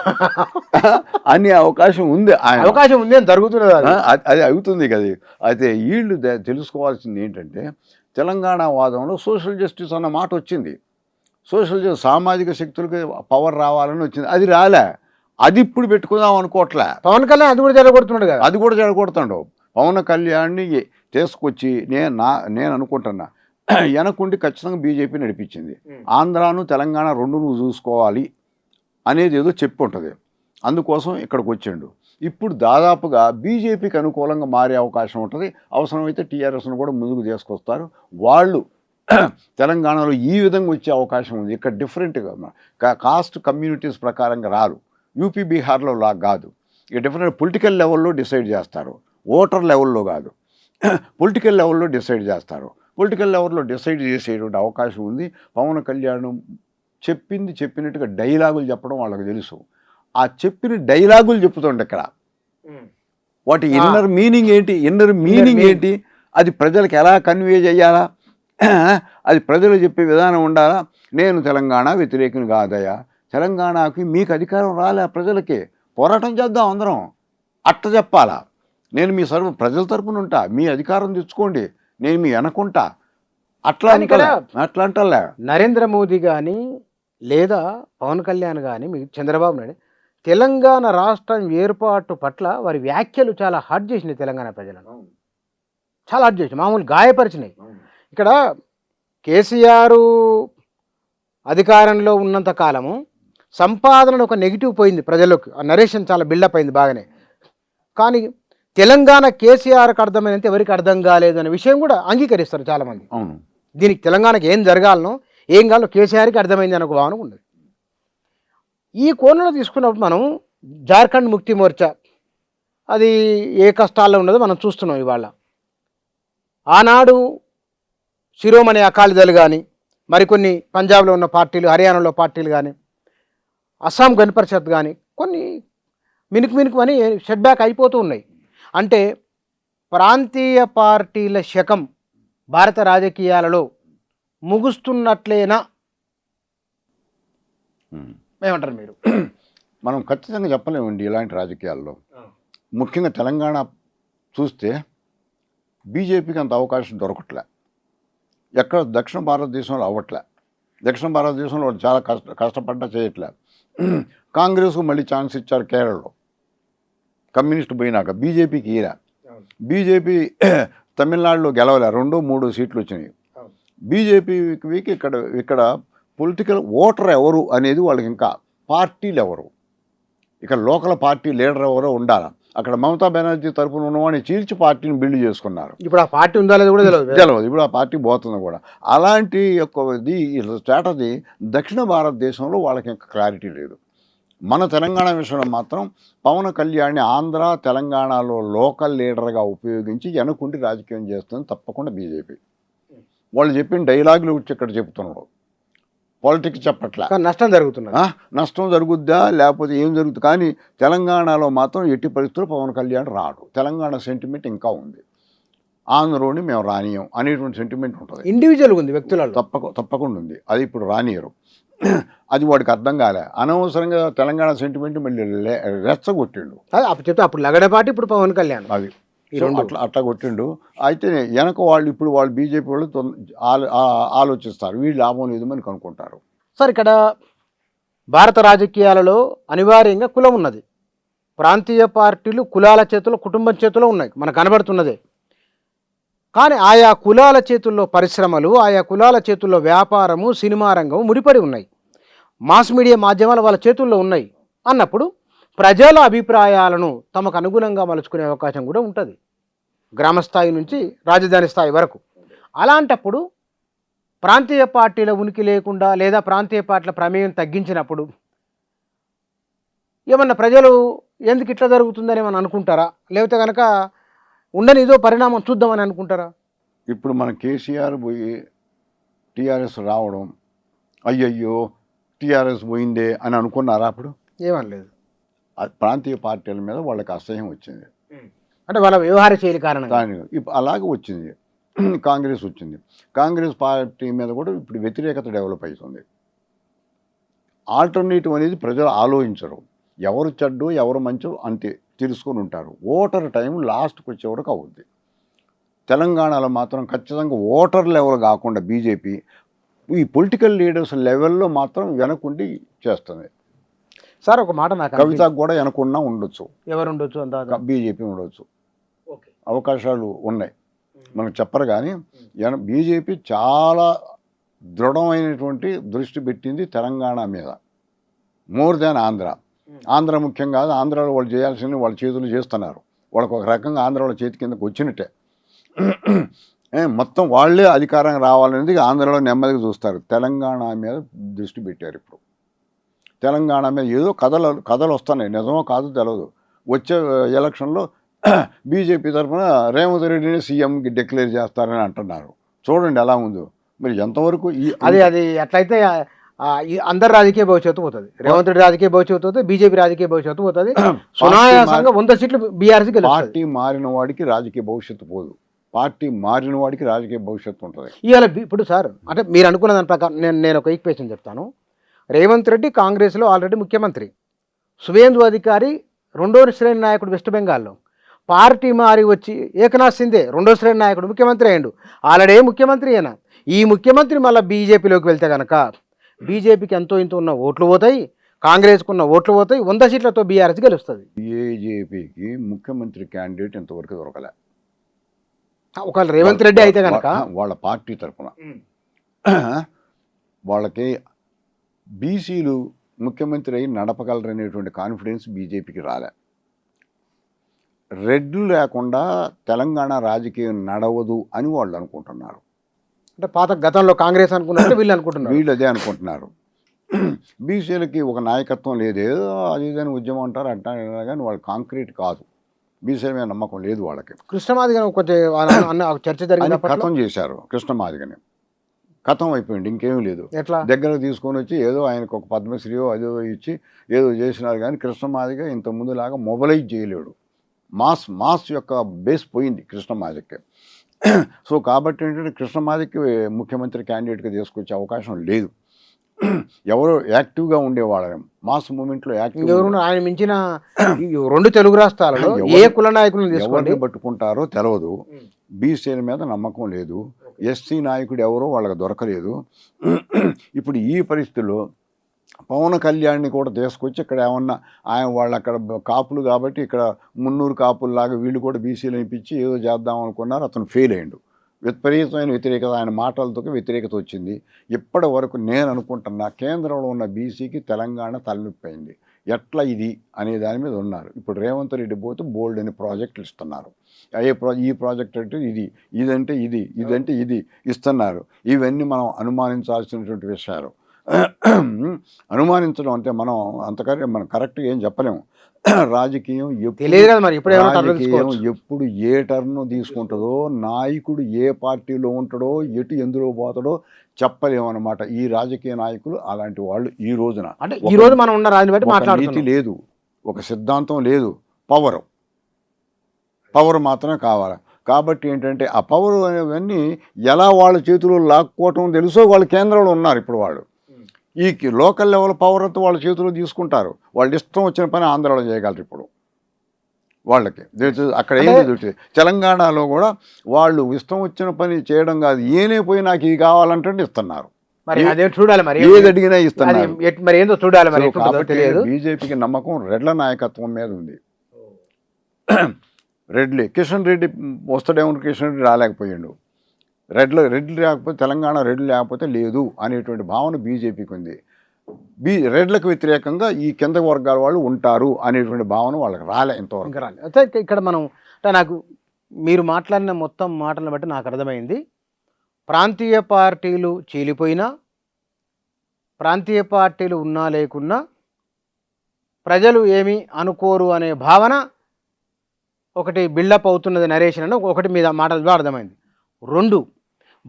అనే అవకాశం ఉంది అని జరుగుతున్నది, అది అవుతుంది కదా. అయితే వీళ్ళు తెలుసుకోవాల్సింది ఏంటంటే, తెలంగాణ వాదంలో సోషల్ జస్టిస్ అన్న మాట వచ్చింది. సోషల్ జస్టిస్ సామాజిక శక్తులకి పవర్ రావాలని వచ్చింది, అది రాలే. అది ఇప్పుడు పెట్టుకుందాం అనుకోవట్లే. పవన్ కళ్యాణ్ అది కూడా జరగొడుతున్నాడు కదా, అది కూడా జరగొడుతాడు. పవన్ కళ్యాణ్ని తీసుకొచ్చి నేను అనుకుంటున్నా, వెనకుండి ఖచ్చితంగా బీజేపీ నడిపించింది. ఆంధ్రాను తెలంగాణ రెండు నువ్వు చూసుకోవాలి అనేది ఏదో చెప్పి ఉంటుంది. అందుకోసం ఇక్కడికి వచ్చిండు. ఇప్పుడు దాదాపుగా బీజేపీకి అనుకూలంగా మారే అవకాశం ఉంటుంది. అవసరమైతే టీఆర్ఎస్ను కూడా ముందుకు తీసుకొస్తారు. వాళ్ళు తెలంగాణలో ఈ విధంగా వచ్చే అవకాశం ఉంది. ఇక్కడ డిఫరెంట్గా కాస్ట్ కమ్యూనిటీస్ ప్రకారంగా రారు. యూపీ బీహార్లో లా కాదు. ఇక డిఫరెంట్ పొలిటికల్ లెవెల్లో డిసైడ్ చేస్తారు, ఓటర్ లెవెల్లో కాదు. పొలిటికల్ లెవెల్లో డిసైడ్ చేస్తారు. పొలిటికల్ లెవెల్లో డిసైడ్ చేసేటువంటి అవకాశం ఉంది. పవన్ కళ్యాణ్ చెప్పినట్టుగా డైలాగులు చెప్పడం వాళ్ళకి తెలుసు. ఆ చెప్పిన డైలాగులు చెప్తుండే ఇక్కడ వాటి ఇన్నర్ మీనింగ్ ఏంటి, అది ప్రజలకు ఎలా కన్వే చేయాలా, అది ప్రజలు చెప్పే విధానం ఉండాలా. నేను తెలంగాణ వ్యతిరేకం కాదయ్యా, తెలంగాణకి మీకు అధికారం రాలే, ప్రజలకి పోరాటం చేద్దాం అందరం, అట్ట చెప్పాలా. నేను మీ ప్రజల తరపున ఉంటా, మీ అధికారం తెచ్చుకోండి, నేను మీ అనుకుంటా, అట్లా అంటలే. నరేంద్ర మోదీ కానీ లేదా పవన్ కళ్యాణ్ కానీ మీ చంద్రబాబు నాయుడు తెలంగాణ రాష్ట్రం ఏర్పాటు పట్ల వారి వ్యాఖ్యలు చాలా హర్ట్ చేసినాయి. తెలంగాణ ప్రజలను చాలా హర్ట్ చేసినాయి, మామూలు గాయపరిచినాయి. ఇక్కడ కేసీఆర్ అధికారంలో ఉన్నంత కాలము సంపాదనలో ఒక నెగిటివ్ పోయింది ప్రజల్లోకి, ఆ నరేషన్ చాలా బిల్డప్ అయింది బాగానే. కానీ తెలంగాణ కేసీఆర్కి అర్థమైనంత ఎవరికి అర్థం కాలేదు అనే విషయం కూడా అంగీకరిస్తారు చాలామంది. దీనికి తెలంగాణకి ఏం జరగాలనో ఏం కావాలో కేసీఆర్కి అర్థమైంది అనే ఒక భావన ఉన్నది. ఈ కోణంలో తీసుకున్నప్పుడు మనం జార్ఖండ్ ముక్తి మోర్చా అది ఏ కష్టాల్లో ఉన్నదో మనం చూస్తున్నాం. ఇవాళ ఆనాడు శిరోమణి అకాలీదళ్ కానీ మరికొన్ని పంజాబ్లో ఉన్న పార్టీలు, హర్యానాలో పార్టీలు కానీ, అస్సాం గణ పరిషత్ కానీ కొన్ని మినుకు అని సెట్ బ్యాక్ అయిపోతూ ఉన్నాయి. అంటే ప్రాంతీయ పార్టీల శకం భారత రాజకీయాలలో ముగుస్తున్నట్లేనా ఏమంటారు మీరు? మనం ఖచ్చితంగా చెప్పలేమండి ఇలాంటి రాజకీయాల్లో. ముఖ్యంగా తెలంగాణ చూస్తే బీజేపీకి అంత అవకాశం దొరకట్లే, ఎక్కడ దక్షిణ భారతదేశంలో అవ్వట్లే. దక్షిణ భారతదేశంలో వాళ్ళు చాలా కష్టపడ్డా చేయట్లే. కాంగ్రెస్కు మళ్ళీ ఛాన్స్ ఇచ్చారు కేరళలో, కమ్యూనిస్ట్ పోయినాక బీజేపీకి ఈరా. బీజేపీ తమిళనాడులో గెలవలే, 2-3 సీట్లు వచ్చినాయి. బీజేపీకి ఇక్కడ పొలిటికల్ ఓటర్ ఎవరు అనేది వాళ్ళకి, ఇంకా పార్టీలు ఎవరు, ఇక్కడ లోకల్ పార్టీ లీడర్ ఎవరో ఉండాలి. అక్కడ మమతా బెనర్జీ తరపున ఉన్నవాడిని చీల్చి పార్టీని బిల్డ్ చేసుకున్నారు. ఇప్పుడు ఆ పార్టీ ఉందా లేదు కూడా తెలియదు, ఇప్పుడు ఆ పార్టీ పోతుంది కూడా. అలాంటి యొక్క స్ట్రాటజీ దక్షిణ భారతదేశంలో వాళ్ళకి ఇంకా క్లారిటీ లేదు. మన తెలంగాణ విషయంలో మాత్రం పవన్ కళ్యాణ్ని ఆంధ్ర తెలంగాణలో లోకల్ లీడర్గా ఉపయోగించి వెనకుండి రాజకీయం చేస్తుంది తప్పకుండా బీజేపీ. వాళ్ళు చెప్పిన డైలాగులు వచ్చి ఇక్కడ చెప్తున్నారు, పాలిటిక్స్ చెప్పట్లా. నష్టం జరుగుద్దా లేకపోతే ఏం జరుగుతుంది, కానీ తెలంగాణలో మాత్రం ఎట్టి పరిస్థితుల్లో పవన్ కళ్యాణ్ రాడు. తెలంగాణ సెంటిమెంట్ ఇంకా ఉంది, ఆంధ్రోని మేము రానియం అనేటువంటి సెంటిమెంట్ ఉంటుంది, ఇండివిజువల్ ఉంది, వ్యక్తులలో తప్పకుండా ఉంది. అది ఇప్పుడు రానియరు, అది వాడికి అర్థం కాలే. అనవసరంగా తెలంగాణ సెంటిమెంట్ మళ్ళీ రెచ్చగొట్టిండు. అప్పుడు లగడపాటి, ఇప్పుడు పవన్ కళ్యాణ్, అది అట్లా కొట్టిండు. అయితే వెనక వాళ్ళు బీజేపీ వాళ్ళు ఆలోచిస్తారు, వీళ్ళు లాభం లేదు అని కనుక్కుంటారు. సార్, ఇక్కడ భారత రాజకీయాలలో అనివార్యంగా కులం ఉన్నది. ప్రాంతీయ పార్టీలు కులాల చేతుల్లో, కుటుంబం చేతుల్లో ఉన్నాయి, మనకు కనబడుతున్నదే. కానీ ఆయా కులాల చేతుల్లో పరిశ్రమలు, ఆయా కులాల చేతుల్లో వ్యాపారము, సినిమా రంగం ముడిపడి ఉన్నాయి, మాస్ మీడియా మాధ్యమాలు వాళ్ళ చేతుల్లో ఉన్నాయి అన్నప్పుడు ప్రజల అభిప్రాయాలను తమకు అనుగుణంగా మలుచుకునే అవకాశం కూడా ఉంటుంది, గ్రామస్థాయి నుంచి రాజధాని స్థాయి వరకు. అలాంటప్పుడు ప్రాంతీయ పార్టీల ఉనికి లేకుండా లేదా ప్రాంతీయ పార్టీల ప్రమేయం తగ్గించినప్పుడు ఏమన్నా ప్రజలు ఎందుకు ఇట్లా జరుగుతుందని ఏమన్నా అనుకుంటారా, లేకపోతే కనుక ఉండని ఏదో పరిణామం చూద్దామని అనుకుంటారా? ఇప్పుడు మన కేసీఆర్ పోయి టీఆర్ఎస్ రావడం, అయ్యయ్యో టీఆర్ఎస్ పోయిందే అని అనుకున్నారా? అప్పుడు ఏమనలేదు. ప్రాంతీయ పార్టీల మీద వాళ్ళకి అసహ్యం వచ్చింది, అంటే వాళ్ళ వ్యవహార శైలి కారణంగా. ఇప్పుడు అలాగే వచ్చింది. కాంగ్రెస్ వచ్చింది, కాంగ్రెస్ పార్టీ మీద కూడా ఇప్పుడు వ్యతిరేకత డెవలప్ అవుతుంది. ఆల్టర్నేటివ్ అనేది ప్రజలు ఆలోచించరు, ఎవరు చెడ్డు ఎవరు మంచో అంతే తెలుసుకొని ఉంటారు. ఓటర్ టైం లాస్ట్కి వచ్చే వరకు అవుద్ది. తెలంగాణలో మాత్రం ఖచ్చితంగా ఓటర్ లెవెల్ కాకుండా బీజేపీ ఈ పొలిటికల్ లీడర్స్ లెవెల్లో మాత్రం వెనకుండి చేస్తుంది. సార్, ఒక మాట, నాకు కవితకు కూడా వెనకున్నా ఉండొచ్చు, ఎవరు ఉండొచ్చు అంత బీజేపీ ఉండొచ్చు, అవకాశాలు ఉన్నాయి, మనకు చెప్పరు. కానీ బీజేపీ చాలా దృఢమైనటువంటి దృష్టి పెట్టింది తెలంగాణ మీద, మోర్ దాన్ ఆంధ్ర. ఆంధ్ర ముఖ్యం కాదు, ఆంధ్రాలో వాళ్ళు చేయాల్సింది వాళ్ళ చేతులు చేస్తున్నారు. వాళ్ళకు ఒక రకంగా ఆంధ్ర వాళ్ళ చేతి కిందకు వచ్చినట్టే. మొత్తం వాళ్ళే అధికారం రావాలనేది ఆంధ్రలో నెమ్మదిగా చూస్తారు. తెలంగాణ మీద దృష్టి పెట్టారు ఇప్పుడు. తెలంగాణ మీద ఏదో కథలు వస్తున్నాయి, నిజమో కాదో తెలియదు. వచ్చే ఎలక్షన్లో బీజేపీ తరఫున రేవంత్ రెడ్డిని సీఎంకి డిక్లేర్ చేస్తారని అంటున్నారు. చూడండి ఎలా ఉందో. మరి ఎంతవరకు అది ఎట్లయితే అందరు రాజకీయ భవిష్యత్తు పోతుంది. రేవంత్ రెడ్డి రాజకీయ భవిష్యత్తు పోతుంది, బీజేపీ రాజకీయ భవిష్యత్తు పోతుంది. సునాయాసంగా 100 సీట్లు బీఆర్ఎస్ పార్టీ మారిన వాడికి రాజకీయ భవిష్యత్తు పోదు, పార్టీ మారిన వాడికి రాజకీయ భవిష్యత్తు ఉంటుంది. ఇవాళ ఇప్పుడు సార్ అంటే మీరు అనుకున్న దాని ప్రకారం నేను ఒక ఈక్వేషన్ చెప్తాను. రేవంత్ రెడ్డి కాంగ్రెస్లో ఆల్రెడీ ముఖ్యమంత్రి, సువేందు అధికారి రెండో శ్రేణి నాయకుడు వెస్ట్ బెంగాల్లో, పార్టీ మారి వచ్చి ఏకనాథ్ సింధే రెండో శ్రేణి నాయకుడు ముఖ్యమంత్రి అయ్యాడు. ఆల్రెడీ ముఖ్యమంత్రి అయినా ఈ ముఖ్యమంత్రి మళ్ళీ బీజేపీలోకి వెళ్తే కనుక బీజేపీకి ఎంతో ఇంత ఉన్న ఓట్లు పోతాయి, కాంగ్రెస్కు ఉన్న ఓట్లు పోతాయి, 100 సీట్లతో బీఆర్ఎస్ గెలుస్తుంది. బీజేపీకి ముఖ్యమంత్రి క్యాండిడేట్ ఇంతవరకు దొరకలే. ఒకవేళ రేవంత్ రెడ్డి అయితే కనుక వాళ్ళ పార్టీ తరఫున వాళ్ళకి బీసీలు ముఖ్యమంత్రి అయి నడపగలరనేటువంటి కాన్ఫిడెన్స్ బీజేపీకి రాలే. రెడ్లు లేకుండా తెలంగాణ రాజకీయం నడవదు అని వాళ్ళు అనుకుంటున్నారు. అంటే పాత గతంలో కాంగ్రెస్ అనుకున్నట్టు వీళ్ళు అనుకుంటున్నారు, వీళ్ళు అదే అనుకుంటున్నారు. బీసీలకి ఒక నాయకత్వం లేదు, ఏదో అది ఇదని ఉద్యమం అంటారు అంటారు కానీ వాళ్ళు కాంక్రీట్ కాదు. బీసీల మీద నమ్మకం లేదు వాళ్ళకి. కృష్ణమాదిగని కొంచెం చర్చ జరిగింది, కథం చేశారు కృష్ణమాదిగని. కథం అయిపోయింది, ఇంకేమీ లేదు. ఎట్లా దగ్గరకు తీసుకొని వచ్చి ఏదో ఆయనకు ఒక పద్మశ్రీయో అదో ఇచ్చి ఏదో చేసినారు కానీ కృష్ణమాదిగ ఇంత ముందులాగా మొబలైజ్ చేయలేడు. మాస్ యొక్క బేస్ పోయింది కృష్ణమాదిగకి. సో కాబట్టి ఏంటంటే కృష్ణమాదిగకి ముఖ్యమంత్రి క్యాండిడేట్గా తీసుకొచ్చే అవకాశం లేదు. ఎవరో యాక్టివ్గా ఉండేవాళ్ళం మాస్ మూమెంట్లో యాక్టివ్. ఆయన మించిన 2 తెలుగు రాష్ట్రాలలో ఏ కుల నాయకులను ఎవరిని పట్టుకుంటారో తెలియదు. బీసీల మీద నమ్మకం లేదు. ఎస్సీ నాయకుడు ఎవరో వాళ్ళకి దొరకలేదు. ఇప్పుడు ఈ పరిస్థితుల్లో పవన్ కళ్యాణ్ని కూడా తీసుకొచ్చి ఇక్కడ ఏమన్నా వాళ్ళు అక్కడ కాపులు కాబట్టి ఇక్కడ 300 కాపుల్లాగా వీళ్ళు కూడా బీసీలు అనిపించి ఏదో చేద్దాం అనుకున్నారు. అతను ఫెయిల్ అయ్యాడు. విపరీతమైన వ్యతిరేకత, ఆయన మాటలతో వ్యతిరేకత వచ్చింది. ఇప్పటి వరకు నేను అనుకుంటున్నా కేంద్రంలో ఉన్న బీసీకి తెలంగాణ తలనొప్పి ఎట్లా ఇది అనే దాని మీద ఉన్నారు. ఇప్పుడు రేవంత్ రెడ్డి పోతే బోల్డ్ అని ప్రాజెక్టులు ఇస్తున్నారు. ఈ ప్రాజెక్ట్ అంటే ఇదంటే ఇది ఇస్తున్నారు. ఇవన్నీ మనం అనుమానించాల్సినటువంటి విషయాలు. అనుమానించడం అంటే మనం అంతకన్నా మనం కరెక్ట్గా ఏం చెప్పలేము. రాజకీయం ఎప్పుడు ఏ టర్న్ తీసుకుంటుందో, నాయకుడు ఏ పార్టీలో ఉంటాడో, ఎందులో పోతాడో చెప్పలేమన్నమాట. ఈ రాజకీయ నాయకులు అలాంటి వాళ్ళు. ఈ రోజున అంటే ఈ రోజు మనం ఉన్న రాజుని బట్టి నీతి లేదు, ఒక సిద్ధాంతం లేదు, పవర్ మాత్రమే కావాలి. కాబట్టి ఏంటంటే ఆ పవర్ అనేవన్నీ ఎలా వాళ్ళ చేతుల్లో లాక్కోవటం తెలుసో వాళ్ళు కేంద్రంలో ఉన్నారు. ఇప్పుడు వాళ్ళు ఈ లోకల్ లెవెల్ పవర్ అంతా వాళ్ళ చేతుల్లో తీసుకుంటారు. వాళ్ళు ఇష్టం వచ్చిన పని ఆంధ్రాలో చేయగలరు ఇప్పుడు వాళ్ళకి. అక్కడ ఏంటి తెలంగాణలో కూడా వాళ్ళు ఇష్టం వచ్చిన పని చేయడం కాదు, ఏనే పోయి నాకు ఇది కావాలంటే ఇస్తున్నారు. ఏది అడిగినా ఇస్తున్నారు. కాబట్టి బీజేపీకి నమ్మకం రెడ్ల నాయకత్వం మీద ఉంది. కిషన్ రెడ్డి వస్తాడేమో, కిషన్ రెడ్డి రాలేకపోయాడు. రెడ్లు లేకపోతే తెలంగాణ రెడ్లు లేకపోతే లేదు అనేటువంటి భావన బీజేపీకి ఉంది. రెడ్లకు వ్యతిరేకంగా ఈ కింద వర్గాల వాళ్ళు ఉంటారు అనేటువంటి భావన వాళ్ళకి రాలే ఇంతవరకు. అయితే ఇక్కడ మనం అంటే నాకు మీరు మాట్లాడిన మొత్తం మాటలను బట్టి నాకు అర్థమైంది, ప్రాంతీయ పార్టీలు చీలిపోయినా, ప్రాంతీయ పార్టీలు ఉన్నా లేకున్నా ప్రజలు ఏమీ అనుకోరు అనే భావన ఒకటి బిల్డప్ అవుతున్నది నరేషన్ అని ఒకటి మీద మాటల ద్వారా అర్థమైంది. 2,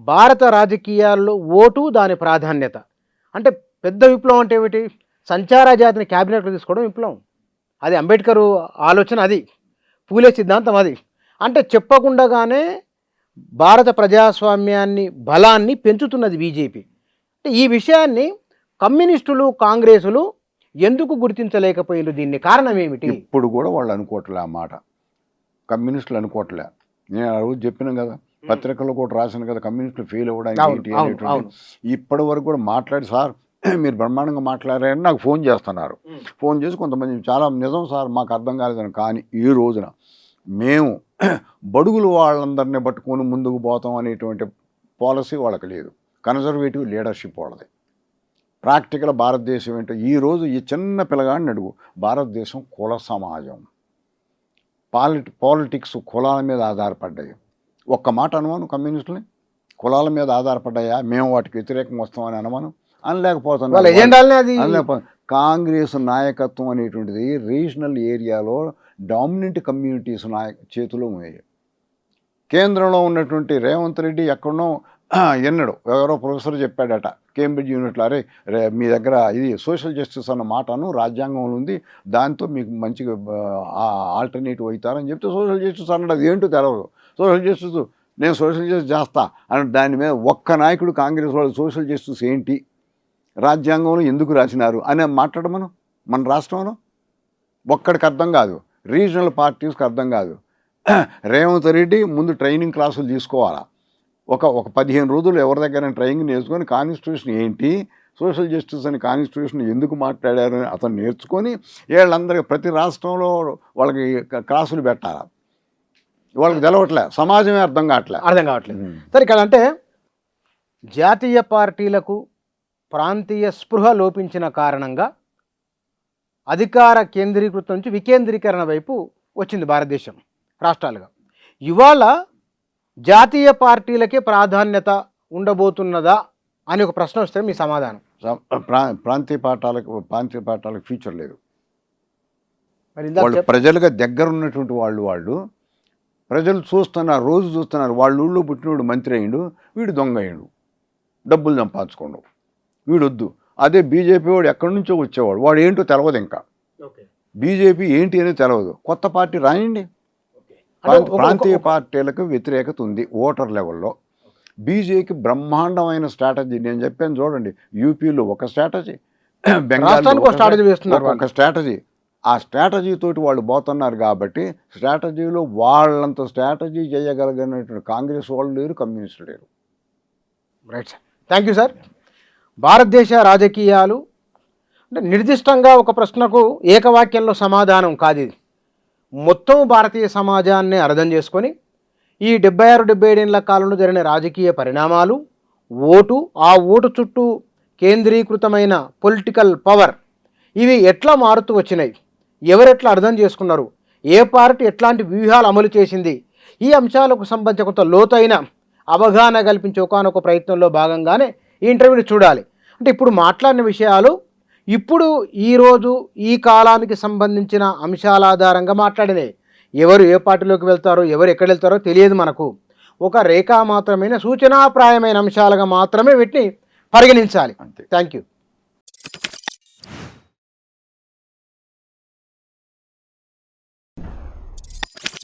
భారత రాజకీయాల్లో ఓటు దాని ప్రాధాన్యత. అంటే పెద్ద విప్లవం అంటే ఏమిటి? సంచార జాతిని క్యాబినెట్లో తీసుకోవడం విప్లవం. అది అంబేద్కర్ ఆలోచన, అది పూలే సిద్ధాంతం. అది అంటే చెప్పకుండానే భారత ప్రజాస్వామ్యాన్ని బలాన్ని పెంచుతున్నది బీజేపీ. అంటే ఈ విషయాన్ని కమ్యూనిస్టులు కాంగ్రెసులు ఎందుకు గుర్తించలేకపోయారు? దీన్ని కారణం ఏమిటి? ఇప్పుడు కూడా వాళ్ళు అనుకోవట్లే ఆ మాట. కమ్యూనిస్టులు అనుకోవట్లే. నేను ఆ రోజు చెప్పినాం కదా, పత్రికల్లో కూడా రాశాను కదా, కమ్యూనిస్టులు ఫెయిల్ అవ్వడానికి ఇప్పటి వరకు కూడా మాట్లాడి, సార్ మీరు బ్రహ్మాండంగా మాట్లాడారని నాకు ఫోన్ చేస్తున్నారు. ఫోన్ చేసి కొంతమంది చాలా నిజం సార్ మాకు అర్థం కాలేదని. కానీ ఈ రోజున మేము బడుగులు వాళ్ళందరినీ పట్టుకొని ముందుకు పోతాం అనేటువంటి పాలసీ వాళ్ళకి లేదు. కన్జర్వేటివ్ లీడర్షిప్ వాళ్ళది. ప్రాక్టికల్ భారతదేశం ఏంటో ఈరోజు ఈ చిన్న పిల్లగాడిని అడుగు, భారతదేశం కుల సమాజం, పాలిటిక్స్ కులాల మీద ఆధారపడ్డాయి. ఒక్క మాట అనుమానం కమ్యూనిస్టులని కులాల మీద ఆధారపడ్డాయా, మేము వాటికి వ్యతిరేకంగా వస్తామని అనుమానం అనలేకపోతున్నాం. కాంగ్రెస్ నాయకత్వం అనేటువంటిది రీజనల్ ఏరియాలో డామినెంట్ కమ్యూనిటీస్ చేతిలో ఉన్నాయి. కేంద్రంలో ఉన్నటువంటి రేవంత్ రెడ్డి ఎక్కడనో ఎన్నడు ఎవరో ప్రొఫెసర్ చెప్పాడట కేంబ్రిడ్జ్ యూనివర్సిటీలో, అరే మీ దగ్గర ఇది సోషల్ జస్టిస్ అన్న మాటను రాజ్యాంగంలో ఉంది, దాంతో మీకు మంచిగా ఆల్టర్నేటివ్ అవుతారని చెప్తే సోషల్ జస్టిస్ అన్నాడు. అది ఏంటో తెలవదు. సోషల్ జస్టిస్ నేను సోషల్ జస్టిస్ చేస్తా అని దాని మీద ఒక్క నాయకుడు కాంగ్రెస్ వాళ్ళు సోషల్ జస్టిస్ ఏంటి, రాజ్యాంగంలో ఎందుకు రాసినారు అని మాట్లాడమను. మన రాష్ట్రంలో ఒక్కడికి అర్థం కాదు, రీజనల్ పార్టీస్కి అర్థం కాదు. రేవంత్ రెడ్డి ముందు ట్రైనింగ్ క్లాసులు తీసుకోవాలా, ఒక 15 రోజులు ఎవరి దగ్గర ట్రైనింగ్ నేర్చుకొని కాన్స్టిట్యూషన్ ఏంటి, సోషల్ జస్టిస్ అని కాన్స్టిట్యూషన్ ఎందుకు మాట్లాడారని అతను నేర్చుకొని వీళ్ళందరికీ ప్రతి రాష్ట్రంలో వాళ్ళకి క్లాసులు పెట్టాలా. వాళ్ళకి తెలవట్లే, సమాజమే అర్థం కావట్లేదు. సరే, ఇక్కడ అంటే జాతీయ పార్టీలకు ప్రాంతీయ స్పృహ లోపించిన కారణంగా అధికార కేంద్రీకృతం నుంచి వికేంద్రీకరణ వైపు వచ్చింది భారతదేశం రాష్ట్రాలుగా. ఇవాళ జాతీయ పార్టీలకే ప్రాధాన్యత ఉండబోతున్నదా అని ఒక ప్రశ్న వస్తే మీ సమాధానం? ప్రాంతీయ పార్టీలకు ఫ్యూచర్ లేదు. వాళ్ళు ప్రజలుగా దగ్గర ఉన్నటువంటి వాళ్ళు ప్రజలు చూస్తున్నారు, రోజు చూస్తున్నారు. వాళ్ళ ఊళ్ళో పుట్టినోడు మంత్రి అయ్యిండు, వీడు దొంగ అయ్యిండు, డబ్బులు సంపాదించుకోండు, వీడొద్దు. అదే బీజేపీ వాడు ఎక్కడి నుంచో వచ్చేవాడు, వాడు ఏంటో తెలవదు, ఇంకా బీజేపీ ఏంటి అనేది తెలవదు. కొత్త పార్టీ రాయండి. ప్రాంతీయ పార్టీలకు వ్యతిరేకత ఉంది ఓటర్ లెవెల్లో. బీజేపీకి బ్రహ్మాండమైన స్ట్రాటజీ నేను చెప్పాను చూడండి. యూపీలో ఒక స్ట్రాటజీ, బెంగాల్లో ఒక స్ట్రాటజీ. ఆ స్ట్రాటజీ తోటి వాళ్ళు పోతున్నారు కాబట్టి స్ట్రాటజీలో వాళ్ళంత స్ట్రాటజీ చేయగలిగినటువంటి కాంగ్రెస్ వాళ్ళు లేరు, కమ్యూనిస్టులు లేరు. Right sir, thank you sir. భారతదేశ రాజకీయాలు అంటే నిర్దిష్టంగా ఒక ప్రశ్నకు ఏకవాక్యంలో సమాధానం కాదు. ఇది మొత్తం భారతీయ సమాజాన్ని అర్థం చేసుకొని ఈ 76-77 ఏళ్ల కాలంలో జరిగిన రాజకీయ పరిణామాలు, ఓటు, ఆ ఓటు చుట్టూ కేంద్రీకృతమైన పొలిటికల్ పవర్, ఇవి ఎట్లా మారుతూ వచ్చినాయి, ఎవరెట్లా అర్థం చేసుకున్నారు, ఏ పార్టీ ఎట్లాంటి వ్యూహాలు అమలు చేసింది, ఈ అంశాలకు సంబంధించి కొంత లోతైన అవగాహన కల్పించే ఒకానొక ప్రయత్నంలో భాగంగానే ఈ ఇంటర్వ్యూని చూడాలి. అంటే ఇప్పుడు మాట్లాడిన విషయాలు ఇప్పుడు ఈరోజు ఈ కాలానికి సంబంధించిన అంశాల ఆధారంగా మాట్లాడినాయి. ఎవరు ఏ పార్టీలోకి వెళ్తారో, ఎవరు ఎక్కడ వెళ్తారో తెలియదు మనకు. ఒక రేఖా మాత్రమైన సూచనాప్రాయమైన అంశాలుగా మాత్రమే వీటిని పరిగణించాలి. Thank you.